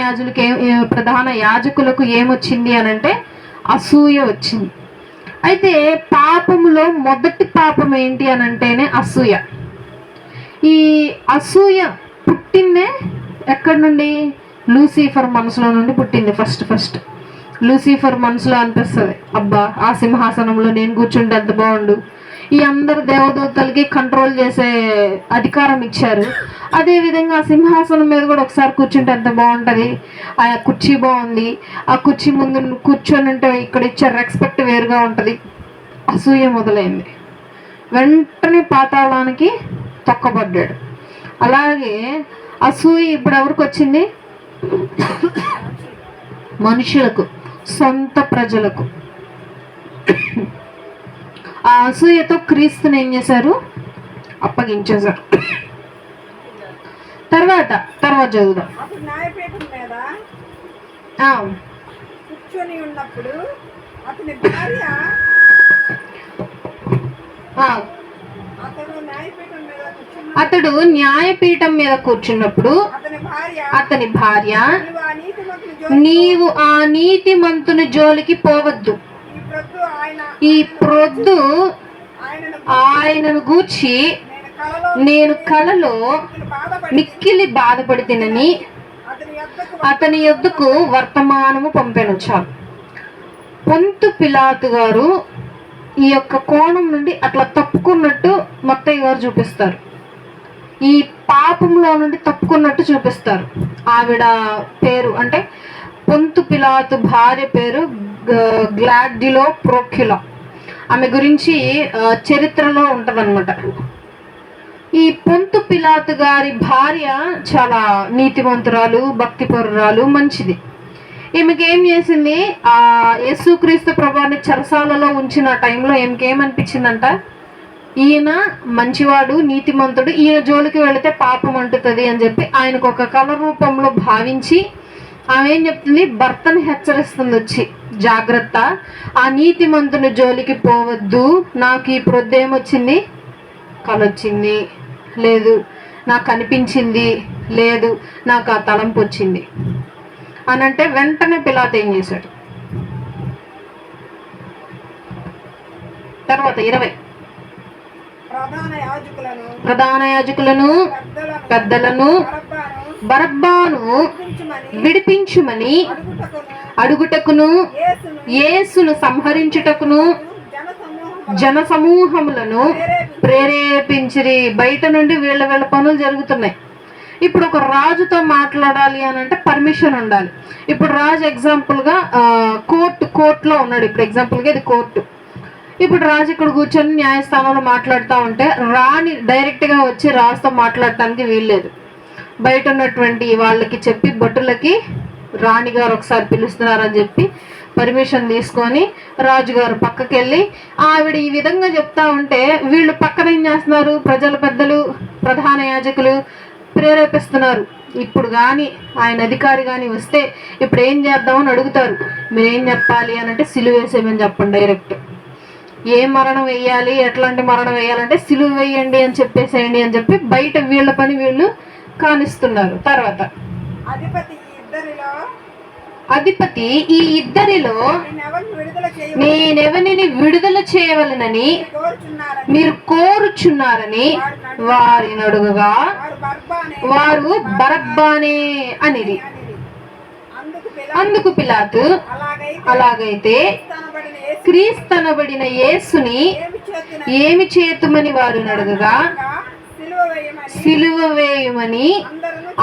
యాజకులకు ఏమొచ్చింది అని అంటే అసూయ వచ్చింది. అయితే పాపములో మొదటి పాపం ఏంటి అని అంటేనే అసూయ. ఈ అసూయ పుట్టిందే ఎక్కడి నుండి? లూసిఫర్ మనసులో నుండి పుట్టింది. ఫస్ట్ లూసిఫర్ మనసులో అనిపిస్తుంది, అబ్బా ఆ సింహాసనంలో నేను కూర్చుంటే ఎంత బాగుండు, ఈ అందరు దేవదూతలకి కంట్రోల్ చేసే అధికారం ఇచ్చారు, అదే విధంగా ఆ సింహాసనం మీద కూడా ఒకసారి కూర్చుంటే ఎంత బాగుంటుంది, ఆ కుర్చీ బాగుంది, ఆ కుర్చీ ముందు కూర్చొని ఉంటే ఇక్కడ ఇచ్చే రెస్పెక్ట్ వేరుగా ఉంటుంది. అసూయ మొదలైంది. వెంటనే పాతాళానికి తొక్కబడ్డాడు. అలాగే అసూయ ఇప్పుడు ఎవరికి వచ్చింది? మనుషులకు, సొంత ప్రజలకు. ఆ అసూయతో క్రీస్తుని ఏం చేశారు? అప్పగించేశారు. తర్వాత చదువుదాం. అప్పుడు న్యాయపీఠం మీద కూర్చొని ఉన్నప్పుడు అతని భార్య అతడు న్యాయపీఠం మీద కూర్చున్నప్పుడు అతని భార్య నీవు ఆ నీతిమంతుని జోలికి పోవద్దు, ఈ ప్రొద్దు ఆయనను గూర్చి నేను కలలో మిక్కిలి బాధపడి తినని అతని యొద్దకు వర్తమానము పంపెను. చాలు. పొంతు పిలాతు గారు ఈ యొక్క కోణం నుండి అట్లా తప్పుకున్నట్టు మత్తయ్య గారు చూపిస్తారు. ఈ పాపంలో నుండి తప్పుకున్నట్టు చూపిస్తారు. ఆవిడ పేరు అంటే పొంతు పిలాతు భార్య పేరు గ్లాడ్యులా ప్రోక్యులా. ఆమె గురించి చరిత్రలో ఉంటదన్నమాట. ఈ పొంతు పిలాతు గారి భార్య చాలా నీతివంతురాలు, భక్తిపరురాలు, మంచిది. ఈమెకి ఏం చేసింది? ఆ యేసుక్రీస్తు ప్రభువుని చెరసాలలో ఉంచిన టైంలో ఏమనిపించిందంట, ఈయన మంచివాడు, నీతిమంతుడు, ఈయన జోలికి వెళితే పాపం అంటుతుంది అని చెప్పి ఆయనకు ఒక కళ రూపంలో భావించి ఆమె ఏం చెప్తుంది? భర్తను హెచ్చరిస్తుంది వచ్చి, జాగ్రత్త, ఆ నీతిమంతుని జోలికి పోవద్దు, నాకు ఈ ప్రొద్దేమొచ్చింది? కలొచ్చింది లేదు, నాకు అనిపించింది లేదు, నాకు ఆ తలంపు వచ్చింది అని అంటే వెంటనే పిలాతు ఏం చేశాడు? తర్వాత 20 ప్రధాన యాజకులను పెద్దలను బరబ్బాను విడిపించుమని అడుగుటకును యేసును సంహరించుటకును జన సమూహములను ప్రేరేపించిరి. బయట నుండి వీళ్ళ పనులు జరుగుతున్నాయి. ఇప్పుడు ఒక రాజుతో మాట్లాడాలి అని అంటే పర్మిషన్ ఉండాలి. ఇప్పుడు రాజు ఎగ్జాంపుల్గా కోర్టులో ఉన్నాడు. ఇప్పుడు ఎగ్జాంపుల్గా ఇది కోర్టు. ఇప్పుడు రాజు ఇక్కడ కూర్చొని న్యాయస్థానంలో మాట్లాడుతూ ఉంటే రాణి డైరెక్ట్గా వచ్చి రాజుతో మాట్లాడటానికి వీల్లేదు. బయట ఉన్నటువంటి వాళ్ళకి చెప్పి భటులకి రాణిగారు ఒకసారి పిలుస్తున్నారని చెప్పి పర్మిషన్ తీసుకొని రాజుగారు పక్కకి వెళ్ళి ఆవిడ ఈ విధంగా చెప్తా ఉంటే వీళ్ళు పక్కన ఏం చేస్తున్నారు? పెద్దలు ప్రధాన యాజకులు ప్రేరేపిస్తున్నారు. ఇప్పుడు కానీ ఆయన అధికారి కానీ వస్తే ఇప్పుడు ఏం చేద్దామని అడుగుతారు. మీరేం చెప్పాలి అని అంటే సిలువ వేసేమని చెప్పండి. డైరెక్ట్ ఏ మరణం వేయాలి, ఎట్లాంటి మరణం వేయాలంటే సిలువ వేయండి అని చెప్పేసేయండి అని చెప్పి బయట వీళ్ళ పని వీళ్ళు కానిస్తున్నారు. తర్వాత అధిపతి ఈ ఇద్దరిలో నేనెవరిని విడుదల చేయవలనని మీరు కోరుచున్నారని వారిని అడుగగా వారు బరబ్బానే అనిరి. అందుకు పిలాతు అలాగైతే క్రీస్తనబడిన యేసుని ఏమి చేతుమని వారు అడగగా సిలువ వేయమని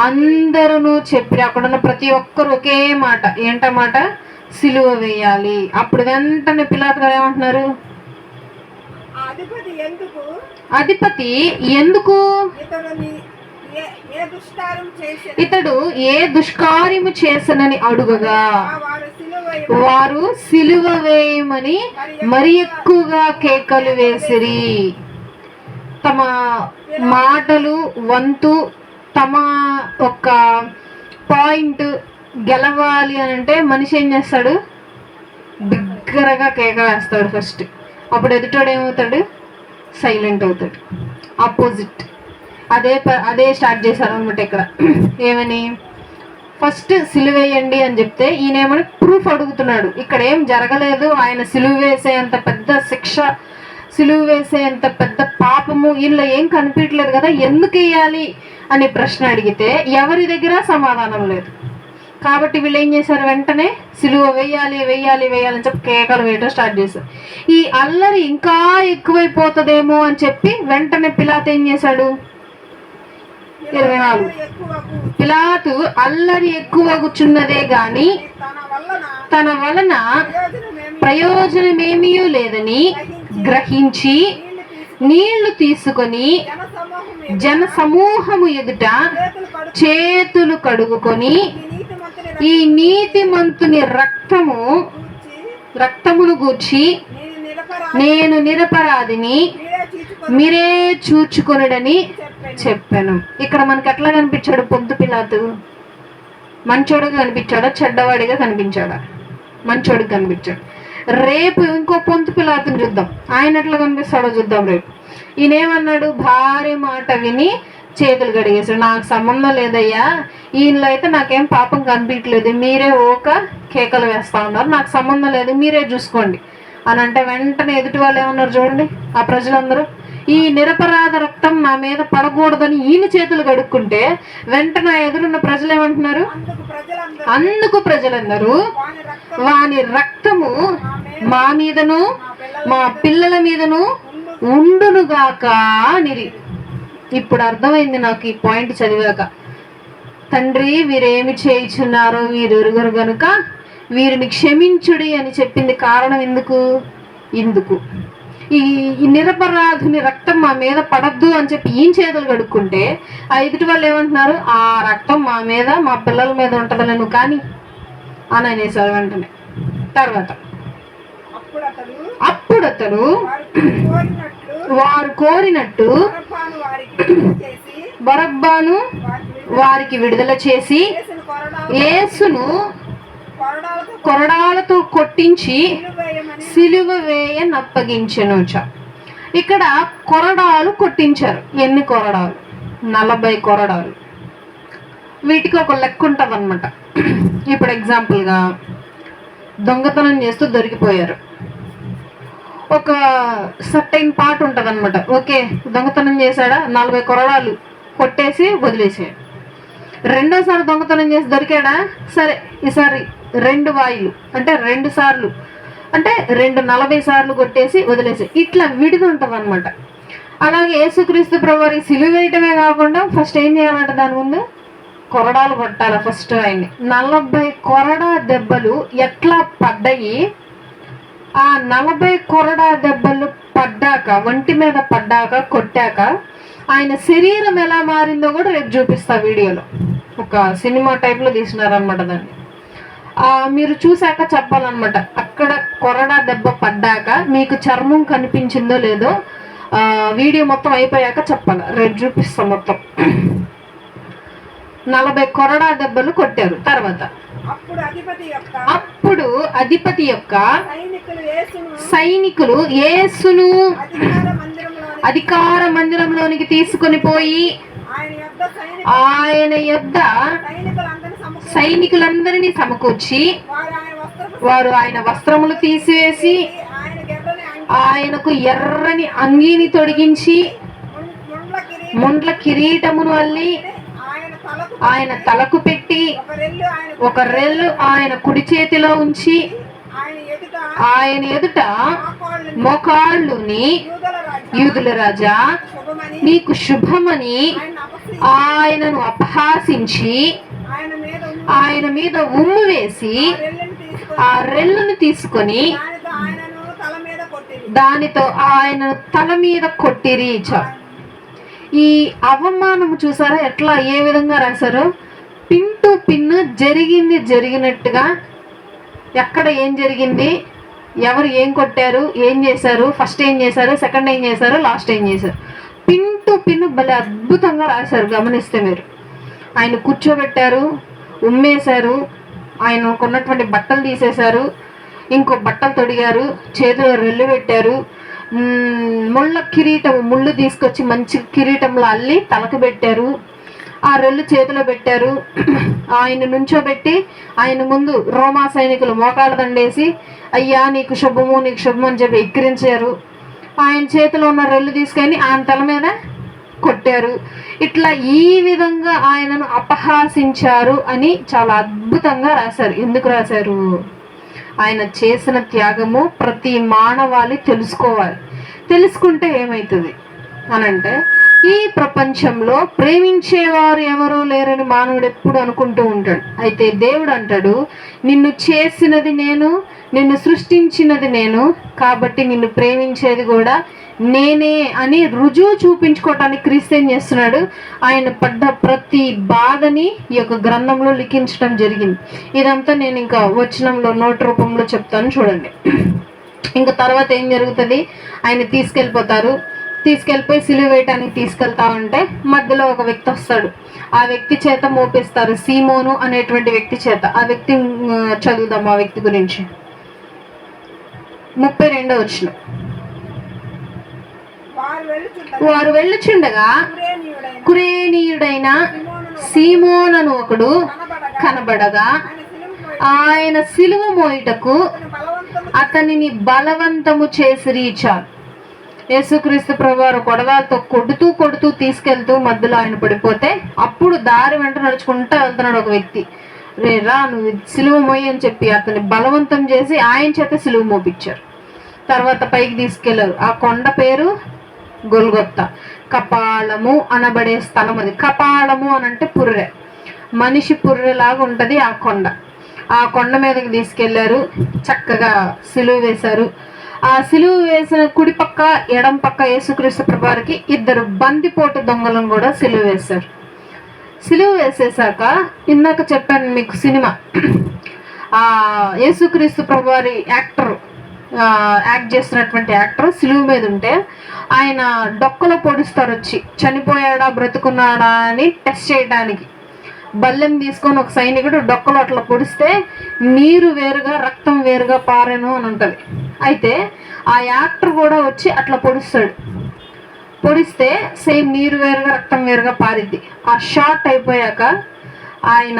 అందరూ చెప్పి అక్కడున్న ప్రతి ఒక్కరు ఒకే మాట. ఏంటమాట? సిలువ వేయాలి. అప్పుడు వెంటనే పిలాతు గారు ఏమంటున్నారు? అధిపతి ఎందుకు ఇతడు ఏ దుష్కార్యము చేసనని అడుగగా వారు సిలువ వేయమని మరి ఎక్కువగా కేకలు వేసిరి. తమ మాటలు వంతు తమ ఒక పాయింట్ గెలవాలి అని అంటే మనిషి ఏం చేస్తాడు? బిగ్గరగా కేక వేస్తాడు ఫస్ట్. అప్పుడు ఎదుటోడు ఏమవుతాడు? సైలెంట్ అవుతాడు. ఆపోజిట్ అదే స్టార్ట్ చేశారు అనమాట ఇక్కడ. ఏమని? ఫస్ట్ సిలువేయండి అని చెప్తే ఈయనేమని ప్రూఫ్ అడుగుతున్నాడు. ఇక్కడ ఏం జరగలేదు, ఆయన సిలువ వేసేంత పెద్ద శిక్ష, సిలువ వేసేంత పెద్ద పాపము వీళ్ళ ఏం కనిపించలేదు కదా, ఎందుకు వేయాలి అని ప్రశ్న అడిగితే ఎవరి దగ్గర సమాధానం లేదు. కాబట్టి వీళ్ళు ఏం చేశారు? వెంటనే సిలువ వేయాలి వేయాలి వేయాలని చెప్పి కేకలు వేయడం స్టార్ట్ చేశారు. ఈ అల్లరి ఇంకా ఎక్కువైపోతుందేమో అని చెప్పి వెంటనే పిలాతు ఏం చేశాడు? 24 పిలాతు అల్లరి ఎక్కువ కూర్చున్నదే గాని తన వలన ప్రయోజనమేమీ లేదని గ్రహించి నీళ్లు తీసుకొని జన సమూహము ఎదుట చేతులు కడుగుకొని ఈ నీతిమంతుని రక్తమును గూర్చి నేను నిరపరాధిని మీరే చూచుకొనుడని చెప్పాను. ఇక్కడ మనకి ఎట్లా కనిపించాడు పొద్దు పిలాతు? మంచోడుగా కనిపించాడా, చెడ్డవాడిగా కనిపించాడా? మంచోడికి కనిపించాడు. రేపు ఇంకో పొంతు పిలాతుని చూద్దాం, ఆయన ఎట్లా కనిపిస్తాడో చూద్దాం రేపు. ఈయనేమన్నాడు? భార్య మాట విని చేతులు కడిగేశాడు. నాకు సంబంధం లేదయ్యా, ఈయనలో అయితే నాకేం పాపం కనిపించలేదు, మీరే కేకలు వేస్తా ఉన్నారు, నాకు సంబంధం లేదు, మీరే చూసుకోండి అని అంటే వెంటనే ఎదుటి వాళ్ళు ఏమన్నారు చూడండి, ఆ ప్రజలందరూ ఈ నిరపరాధ రక్తం నా మీద పడకూడదని ఈయన చేతులు కడుక్కుంటే వెంటనే ఎదురున్న ప్రజలు ఏమంటున్నారు? అందుకు ప్రజలందరూ వాని రక్తము మా మీదను మా పిల్లల మీదను ఉండునుగాక నిరి. ఇప్పుడు అర్థమైంది నాకు ఈ పాయింట్ చదివాక. తండ్రి వీరేమి చేయుచున్నారో వీరు ఎరుగరు గనుక వీరిని క్షమించుడి అని చెప్పింది కారణం ఇందుకు ఈ నిరపరాధుని రక్తం మా మీద పడద్దు అని చెప్పి ఈయన చేతులు కడుక్కుంటే ఆ ఎదుటి వాళ్ళు ఏమంటున్నారు? ఆ రక్తం మా మీద మా పిల్లల మీద ఉంటుందలను కానీ అని అనేసారు వెంటనే. తర్వాత అప్పుడు అతడు వారు కోరినట్టు బరబ్బాను వారికి విడుదల చేసి యేసును కొరడాలతో కొట్టించి సిలువ వేయనప్పగించెను. ఇక్కడ కొరడాలు కొట్టించారు. ఎన్ని కొరడాలు? 40 కొరడాలు. వీటికి ఒక లెక్క ఉంటుంది అనమాట. ఇప్పుడు ఎగ్జాంపుల్గా దొంగతనం చేస్తూ దొరికిపోయారు, ఒక సర్టైన్ పార్ట్ ఉంటుంది అనమాట. ఓకే, దొంగతనం చేశాడా, 40 కొరడాలు కొట్టేసి వదిలేసాడు. రెండోసారి దొంగతనం చేసి దొరికాడా, సరే ఈసారి 2 వాయిలు అంటే 2 సార్లు అంటే 40 సార్లు కొట్టేసి వదిలేసి ఇట్లా విడిది ఉంటుంది అనమాట. అలాగే యేసుక్రీస్తు ప్రభువారికి సిలువ వేయటమే కాకుండా ఫస్ట్ ఏం చేయాలంటే దాని ముందు కొరడాలు కొట్టాలి. ఫస్ట్ ఆయన్ని 40 కొరడా దెబ్బలు ఎట్లా పడ్డాయి, ఆ 40 కొరడా దెబ్బలు పడ్డాక, ఒంటి మీద పడ్డాక, కొట్టాక ఆయన శరీరం ఎలా మారిందో కూడా రేపు చూపిస్తా వీడియోలో. ఒక సినిమా టైప్లో తీసినారనమాట దాన్ని. మీరు చూశాక చెప్పాలన్నమాట. అక్కడ కొరడా దెబ్బ పడ్డాక మీకు చర్మం కనిపించిందో లేదో వీడియో మొత్తం అయిపోయాక చెప్పాలి, రేపు చూపిస్తాం మొత్తం. 40 కొరడా దెబ్బలు కొట్టారు. తర్వాత అప్పుడు అధిపతి యొక్క సైనికులు యేసును అధికార మందిరంలోనికి తీసుకొని పోయి ఆయన యొద్ద సైనికులందరినీ సమకూర్చి వారు ఆయన వస్త్రములు తీసివేసి ఆయనకు ఎర్రని అంగీని తొడిగించి ముండ్ల కిరీటమును అల్లి ఆయన తలకు పెట్టి ఒక రెల్లు ఆయన కుడి చేతిలో ఉంచి ఆయన ఎదుట మోకాళ్ళుని యూదుల రాజా నీకు శుభమని ఆయనను అపహాసించి ఆయన మీద ఉమ్ము వేసి ఆ రెల్లును తీసుకొని దానితో ఆయన తల మీద కొట్టిరి. ఈ అవమానము చూసారా ఎట్లా, ఏ విధంగా రాశారు? పిన్ టు పిన్ జరిగినట్టుగా ఎక్కడ ఏం జరిగింది, ఎవరు ఏం కొట్టారు, ఏం చేశారు, ఫస్ట్ ఏం చేశారు, సెకండ్ ఏం చేశారు, లాస్ట్ ఏం చేశారు, పిన్ టు పిన్ భలే అద్భుతంగా రాశారు. గమనిస్తే మీరు, ఆయన కూర్చోబెట్టారు, ఉమ్మేశారు, ఆయనకు ఉన్నటువంటి బట్టలు తీసేశారు, ఇంకో బట్టలు తొడిగారు, చేతిలో రెల్లు పెట్టారు, ముళ్ళ కిరీటం, ముళ్ళు తీసుకొచ్చి మంచి కిరీటంలో అల్లి తలకు పెట్టారు, ఆ రెల్లు చేతిలో పెట్టారు. ఆయన నుంచోబెట్టి ఆయన ముందు రోమా సైనికులు మోకాళ్ళ దండేసి అయ్యా నీకు శుభము నీకు శుభము అని చెప్పి ఎక్కిరించారు. ఆయన చేతిలో ఉన్న రెల్లు తీసుకొని ఆయన తల మీద కొట్టారు. ఇట్లా ఈ విధంగా ఆయనను అపహాసించారు అని చాలా అద్భుతంగా రాశారు. ఎందుకు రాశారు? ఆయన చేసిన త్యాగము ప్రతి మానవాళి తెలుసుకోవాలి. తెలుసుకుంటే ఏమవుతుంది అనంటే, ఈ ప్రపంచంలో ప్రేమించేవారు ఎవరూ లేరని మానవుడు ఎప్పుడు అనుకుంటూ ఉంటాడు. అయితే దేవుడు అంటాడు, నిన్ను చేసినది నేను, నిన్ను సృష్టించినది నేను, కాబట్టి నిన్ను ప్రేమించేది కూడా నేనే అని రుజువు చూపించుకోవటానికి క్రీస్తు ఏం చేస్తున్నాడు? ఆయన పడ్డ ప్రతి బాధని ఈ యొక్క గ్రంథంలో లిఖించడం జరిగింది. ఇదంతా నేను ఇంకా వచనంలో నోట్ రూపంలో చెప్తాను, చూడండి. ఇంకా తర్వాత ఏం జరుగుతుంది? ఆయన తీసుకెళ్ళిపోయి సిలువ వేయటానికి తీసుకెళ్తా ఉంటే మధ్యలో ఒక వ్యక్తి వస్తాడు. ఆ వ్యక్తి చేత మోపిస్తారు, సీమోను అనేటువంటి వ్యక్తి చేత. ఆ వ్యక్తి చదువుదాం, ఆ వ్యక్తి గురించి. 32వ వచనం. వారు వెళ్ళుచుండగా కురేనీయుడైన సీమోనను ఒకడు కనబడగా ఆయన సిలువ మోయుటకు అతనిని బలవంతము చేసిరి. చాలు. యేసుక్రీస్తు ప్రభువారు కొడవలతో కొడుతూ తీసుకెళ్తూ మధ్యలో ఆయన పడిపోతే అప్పుడు దారి వెంట నడుచుకుంటూ వెళ్తున్నాడు ఒక వ్యక్తి. రా నువ్వు సిలువ మోయి అని చెప్పి అతన్ని బలవంతం చేసి ఆయన చేత సిలువ మోపించారు. తర్వాత పైకి తీసుకెళ్లారు. ఆ కొండ పేరు గొల్గొత్తా, కపాలము అనబడే స్థలం. అది కపాలము అనంటే పుర్రె, మనిషి పుర్రెలాగా ఉంటది ఆ కొండ. ఆ కొండ మీదకి తీసుకెళ్లారు, చక్కగా సిలువ వేశారు. ఆ సిలువ వేసిన కుడి పక్క ఎడం పక్క యేసుక్రీస్తు ప్రభువారికి 2 బందిపోటు దొంగలను కూడా సిలువ వేశారు. సిలువ వేసేసాక ఇందాక చెప్పాను మీకు సినిమా, ఆ యేసుక్రీస్తు ప్రభువారి యాక్ట్ చేస్తున్నటువంటి యాక్టర్ సిలువ మీద ఉంటే ఆయన డొక్కలో పొడుస్తారు, వచ్చి చనిపోయాడా బ్రతుకున్నాడా అని టెస్ట్ చేయడానికి. బల్లెం తీసుకొని ఒక సైనికుడు డొక్కలో అట్లా పొడిస్తే నీరు వేరుగా రక్తం వేరుగా పారెను అని ఉంటుంది. అయితే ఆ యాక్టర్ కూడా వచ్చి అట్లా పొడిస్తే సేమ్ నీరు వేరుగా రక్తం వేరుగా పారిద్ది. ఆ షాట్ అయిపోయాక ఆయన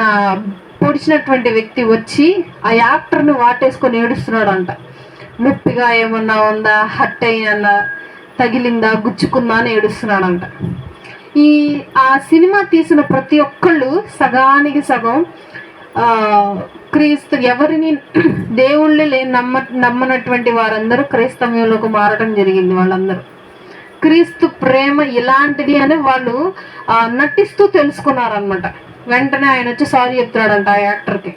పొడిచినటువంటి వ్యక్తి వచ్చి ఆ యాక్టర్ని వాటేసుకొని ఏడుస్తున్నాడు అంట. నొప్పిగా ఏమన్నా ఉందా, హట్ అయ్యిందా, తగిలిందా, గుచ్చుకుందా అని ఏడుస్తున్నాడంట. ఆ సినిమా తీసిన ప్రతి ఒక్కళ్ళు సగానికి సగం క్రీస్తు, ఎవరిని దేవుళ్ళే నమ్మనటువంటి వారందరూ క్రైస్తవ్యంలోకి మారడం జరిగింది. వాళ్ళందరూ క్రీస్తు ప్రేమ ఇలాంటిది అని వాళ్ళు నటిస్తూ తెలుసుకున్నారనమాట. వెంటనే ఆయన వచ్చి సారీ చెప్తాడంట ఆ యాక్టర్కి.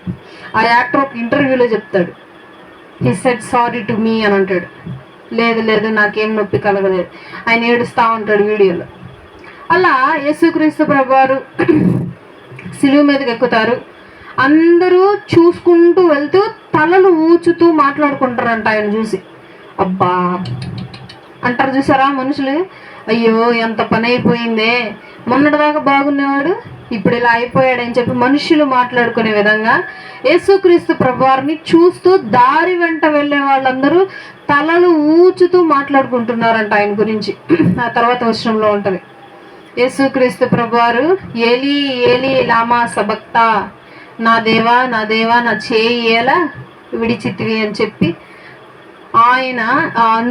ఆ యాక్టర్ ఒక ఇంటర్వ్యూలో చెప్తాడు, he said sorry to me అని అంటాడు. లేదు నాకేం నొప్పి కలగలేదు, ఆయన ఏడుస్తూ ఉంటాడు వీడియోలో. అలా యేసుక్రీస్తు ప్రభువారు సిలువ మీదకి ఎక్కుతారు. అందరూ చూసుకుంటూ వెళ్తూ తలలు ఊచుతూ మాట్లాడుకుంటారంట ఆయన చూసి. అబ్బా అంటారు చూసారా మనుషులు, అయ్యో ఎంత పని అయిపోయిందే, మొన్నటిదాకా బాగున్నవాడు ఇప్పుడు ఇలా అయిపోయాడని చెప్పి మనుషులు మాట్లాడుకునే విధంగా యేసుక్రీస్తు ప్రభువారిని చూస్తూ దారి వెంట వెళ్ళే వాళ్ళందరూ తలలు ఊచుతూ మాట్లాడుకుంటున్నారంట ఆయన గురించి. ఆ తర్వాత వచనంలో ఉంటది, యేసుక్రీస్తు ప్రభువారు ఏలీ ఏలీ లామా సబక్తా, నా దేవా నా చేయి ఎలా విడిచితివి అని చెప్పి ఆయన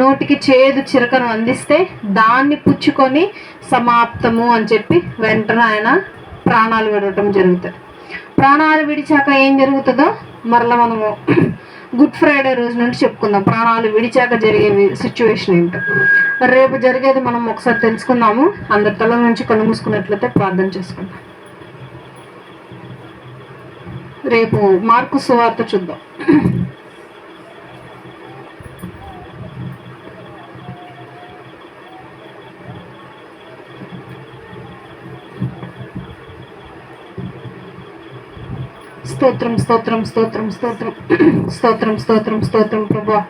నోటికి చేదు చిరకను అందిస్తే దాన్ని పుచ్చుకొని సమాప్తము అని చెప్పి వెంటనే ఆయన ప్రాణాలు విడవటం జరుగుతుంది. ప్రాణాలు విడిచాక ఏం జరుగుతుందో మరలా మనము గుడ్ ఫ్రైడే రోజు నుండి చెప్పుకుందాం. ప్రాణాలు విడిచాక జరిగే సిచ్యువేషన్ ఏంటో రేపు జరిగేది మనం ఒకసారి తెలుసుకుందాము. అందరి తల నుంచి కళ్ళు మూసుకున్నట్లయితే ప్రార్థన చేసుకుందాం. రేపు మార్కు సువార్త చూద్దాం. స్తోత్రం స్తోత్రం స్తోత్రం స్తోత్రం స్తోత్రం స్తోత్రం స్తోత్రం ప్రభువా,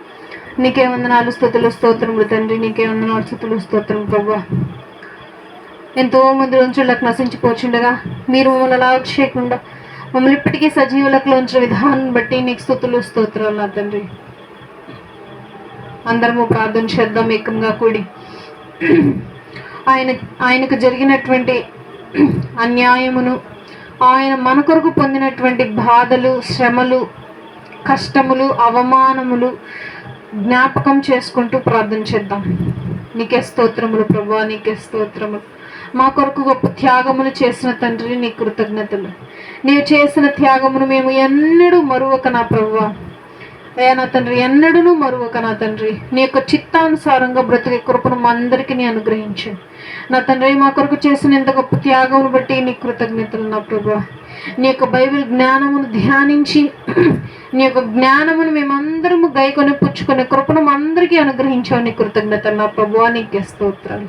నీకే వందనాలు స్తుతులు స్తోత్రములు తండ్రి, నీకే వందనాలు స్తుతులు స్తోత్రం ప్రభువా. ఎంతో మంది రోజులకు నశించిపోచుండగా మీరు మమ్మల్ని అలా చేయకుండా మమ్మల్ని ఇప్పటికీ సజీవులకు ఉంచిన విధానం బట్టి నీకు స్తుతులు స్తోత్రాలు నా తండ్రి. అందరము ప్రార్థన చేద్దాం ఏకంగా కూడి. ఆయనకు జరిగినటువంటి అన్యాయమును, ఆయన మన కొరకు పొందినటువంటి బాధలు, శ్రమలు, కష్టములు, అవమానములు జ్ఞాపకం చేసుకుంటూ ప్రార్థన చేద్దాం. నీకే స్తోత్రములు ప్రభువా, నీకే స్తోత్రములు. మా కొరకు గొప్ప త్యాగములు చేసిన తండ్రి నీ కృతజ్ఞతలు. నీవు చేసిన త్యాగమును మేము ఎన్నడూ మరువక నా ప్రభువా, అయ్యా నా తండ్రి, ఎన్నడూ మరువక నా తండ్రి, నీ యొక్క చిత్తానుసారంగా బ్రతికే కృపను మా అందరికీ నీ అనుగ్రహించండి నా తండ్రి. మా కొరకు చేసిన ఇంత గొప్ప త్యాగమును బట్టి నీ కృతజ్ఞతలు నా ప్రభువా. నీ యొక్క బైబిల్ జ్ఞానమును ధ్యానించి నీ యొక్క జ్ఞానమును మేమందరము గైకొని పుచ్చుకునే కృపను మా అందరికీ అనుగ్రహించావు. నీ కృతజ్ఞతలు నా ప్రభువా, నీకే స్తోత్రాలు,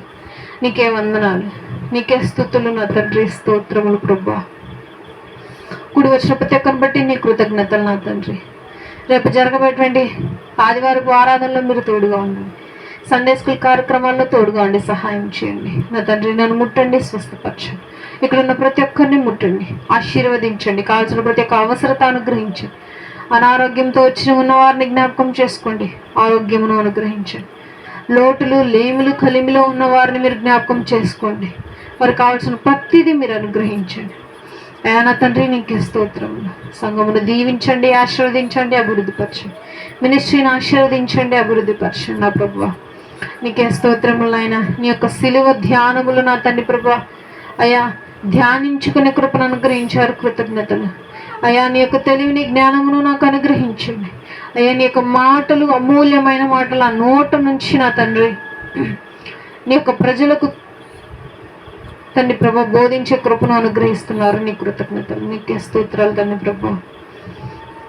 నీకే వందనాలు, నీకే స్తుతులు నా తండ్రి. స్తోత్రములు ప్రభువా. కూడి వచ్చిన ప్రతి ఒక్కరిని బట్టి నీ కృతజ్ఞతలు నా తండ్రి. రేపు జరగబోయేటువంటి ఆదివారపు ఆరాధనలో మీరు తోడుగా ఉండండి. సండే స్కూల్ కార్యక్రమాల్లో తోడుగా ఉండి సహాయం చేయండి నా తండ్రి. నన్ను ముట్టండి, స్వస్థపరచండి. ఇక్కడ ఉన్న ప్రతి ఒక్కరిని ముట్టండి, ఆశీర్వదించండి. కావాల్సిన ప్రతి ఒక్క అవసరత అనుగ్రహించండి. అనారోగ్యంతో ఉన్న వారిని జ్ఞాపకం చేసుకోండి, ఆరోగ్యమును అనుగ్రహించండి. లోటులు, లేములు, కలిమిలో ఉన్న వారిని మీరు జ్ఞాపకం చేసుకోండి. వారికి కావాల్సిన ప్రతిదీ మీరు అనుగ్రహించండి. అయ్యా నా తండ్రి, నీకే స్తోత్రములు. సంఘమును దీవించండి, ఆశీర్వదించండి, అభివృద్ధిపరచండి. మినిస్ట్రీని ఆశీర్వదించండి, అభివృద్ధిపరచండి నా ప్రభువా. నీకే స్తోత్రములు ఆయన. నీ యొక్క సిలువ ధ్యానములు నా తండ్రి ప్రభువా అయ్యా ధ్యానించుకునే కృపను అనుగ్రహించారు. కృతజ్ఞతలు అయ్యా. నీ యొక్క తెలివిని, జ్ఞానమును నాకు అనుగ్రహించండి అయ్యా. నీ యొక్క మాటలు, అమూల్యమైన మాటలు ఆ నోట నుంచి నా తండ్రి నీ యొక్క ప్రజలకు తండ్రి ప్రభా బోధించే కృపను అనుగ్రహిస్తున్నారు. నీ కృతజ్ఞతలు, నీకే స్తోత్రాలు తండ్రి ప్రభా.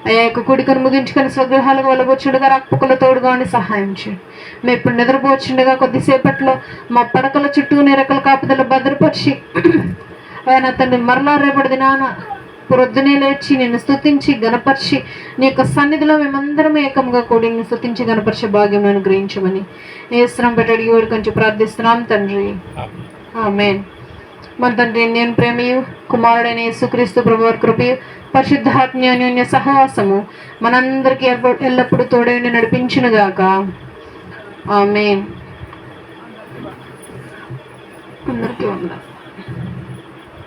అయ్యా యొక్క కుడికను ముగించుకొని స్వగృహాలకు వెళ్ళబోచుండగా రాకపోకలు తోడుగా ఉండి సహాయం చేయండి. మేము ఇప్పుడు నిద్రపోవచ్చుండగా కొద్దిసేపట్లో మా పడకల చుట్టూ నిరకల కాపుదల భద్రపరిచి అయ్యా నా తండ్రి మరలా రేపటి దినాన ప్రొద్దునే లేచి నిన్ను స్తుతించి గణపరిచి నీ యొక్క సన్నిధిలో మేమందరం ఏకంగా కూడి నిన్ను స్తుతించి గణపరిచే భాగ్యం అనుగ్రహించమని యేసునామమున పెట్టి అడిగి వేడుకొంచి ప్రార్థిస్తున్నాం తండ్రి, ఆమేన్. మన తండ్రి నేను ప్రేమయు కుమారుడైన యేసుక్రీస్తు ప్రభువారి కృపయు పరిశుద్ధాత్మ అన్యోన్య సహవాసము మనందరికీ ఎల్లప్పుడూ తోడైండి నడిపించునుగాక. ఆమేన్. అందరికీ వందనాలు.